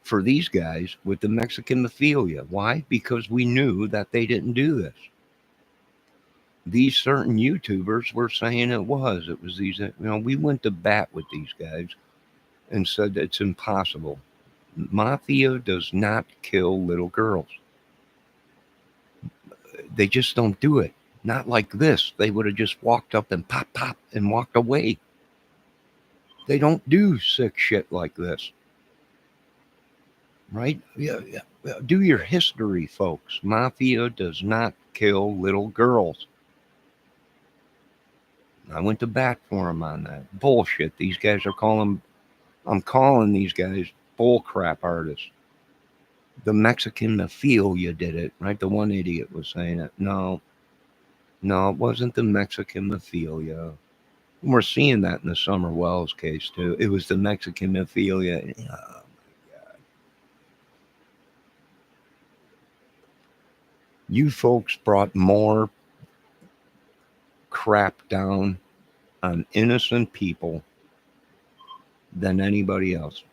for these guys with the Mexican mafia. Why? Because we knew that they didn't do this. These certain YouTubers were saying it was these, we went to bat with these guys and said that it's impossible. Mafia does not kill little girls. They just don't do it. Not like this. They would have just walked up and pop and walked away. They don't do sick shit like this. Right? Yeah. Do your history, folks. Mafia does not kill little girls. I went to bat for them on that. Bullshit. These guys I'm calling these guys bullcrap artists. The Mexican mafia did it, right? The one idiot was saying it. No, it wasn't the Mexican mafia. We're seeing that in the Summer Wells case, too. It was the Mexican mafia. Oh, my God. You folks brought more crap down on innocent people than anybody else,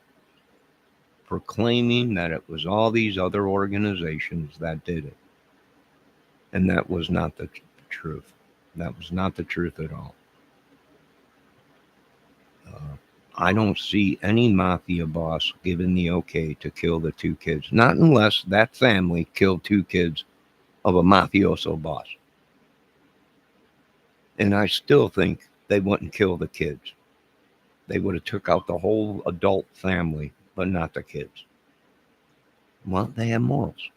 proclaiming that it was all these other organizations that did it. And that was not the truth. That was not the truth at all. I don't see any mafia boss giving the okay to kill the two kids. Not unless that family killed two kids of a mafioso boss. And I still think they wouldn't kill the kids. They would have took out the whole adult family, but not the kids. Well, they have morals.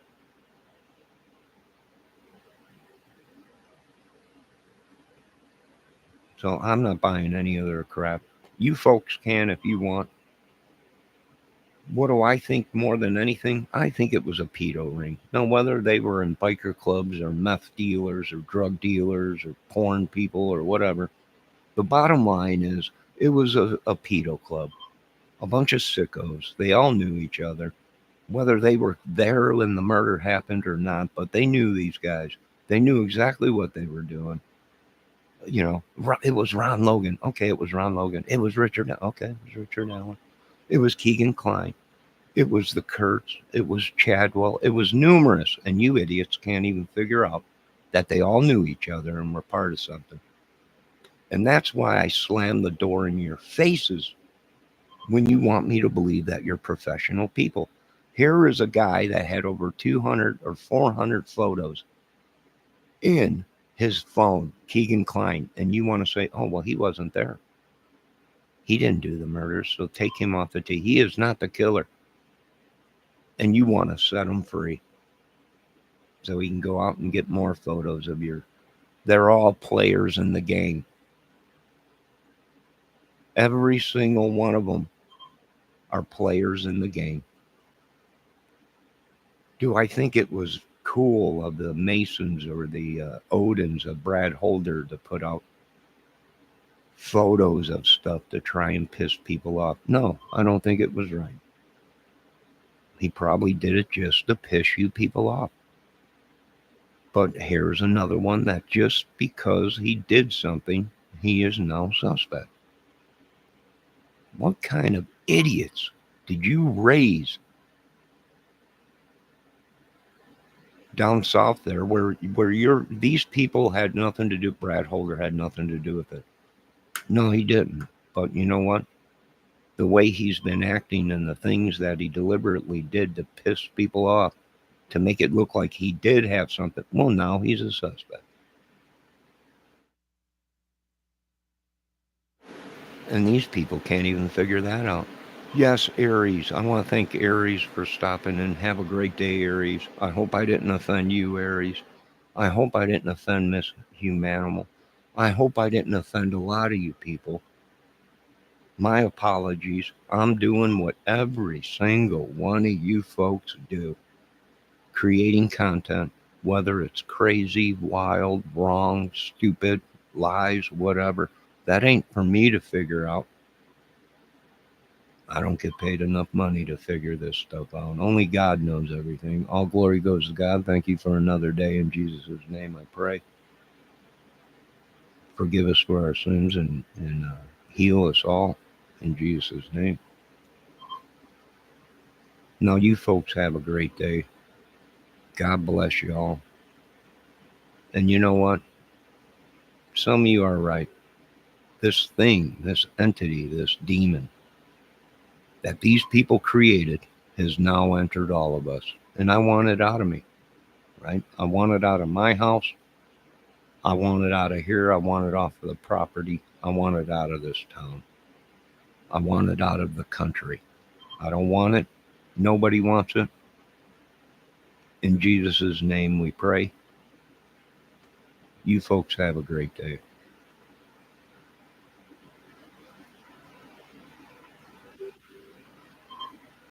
So I'm not buying any of their crap. You folks can if you want. What do I think more than anything? I think it was a pedo ring. Now, whether they were in biker clubs or meth dealers or drug dealers or porn people or whatever, the bottom line is it was a pedo club. A bunch of sickos. They all knew each other. Whether they were there when the murder happened or not, but they knew these guys. They knew exactly what they were doing. It was Ron Logan. Okay, it was Ron Logan. It was Richard. Okay, it was Richard Allen. It was Keegan Kline. It was the Kurtz. It was Chadwell. It was numerous. And you idiots can't even figure out that they all knew each other and were part of something. And that's why I slam the door in your faces when you want me to believe that you're professional people. Here is a guy that had over 200 or 400 photos in his phone, Keegan Kline, and you want to say, oh, well, he wasn't there. He didn't do the murders, so take him off the tee. He is not the killer. And you want to set him free so he can go out and get more photos of they're all players in the game. Every single one of them are players in the game. Do I think it was cool of the Masons or the Odins of Brad Holder to put out photos of stuff to try and piss people off? No, I don't think it was right. He probably did it just to piss you people off. But here's another one that just because he did something, he is now suspect. What kind of idiots did you raise down south there where these people had nothing to do? Brad Holder had nothing to do with it. No, he didn't. But you know what? The way he's been acting and the things that he deliberately did to piss people off, to make it look like he did have something. Well, now he's a suspect. And these people can't even figure that out. Yes, Aries. I want to thank Aries for stopping in. Have a great day, Aries. I hope I didn't offend you, Aries. I hope I didn't offend Miss Humanimal. I hope I didn't offend a lot of you people. My apologies. I'm doing what every single one of you folks do. Creating content, whether it's crazy, wild, wrong, stupid, lies, whatever. That ain't for me to figure out. I don't get paid enough money to figure this stuff out. Only God knows everything. All glory goes to God. Thank you for another day. In Jesus' name I pray. Forgive us for our sins and heal us all in Jesus' name. Now, you folks have a great day. God bless you all. And you know what? Some of you are right. This thing, this entity, this demon that these people created has now entered all of us. And I want it out of me, right? I want it out of my house. I want it out of here. I want it off of the property. I want it out of this town. I want it out of the country. I don't want it. Nobody wants it. In Jesus' name we pray. You folks have a great day.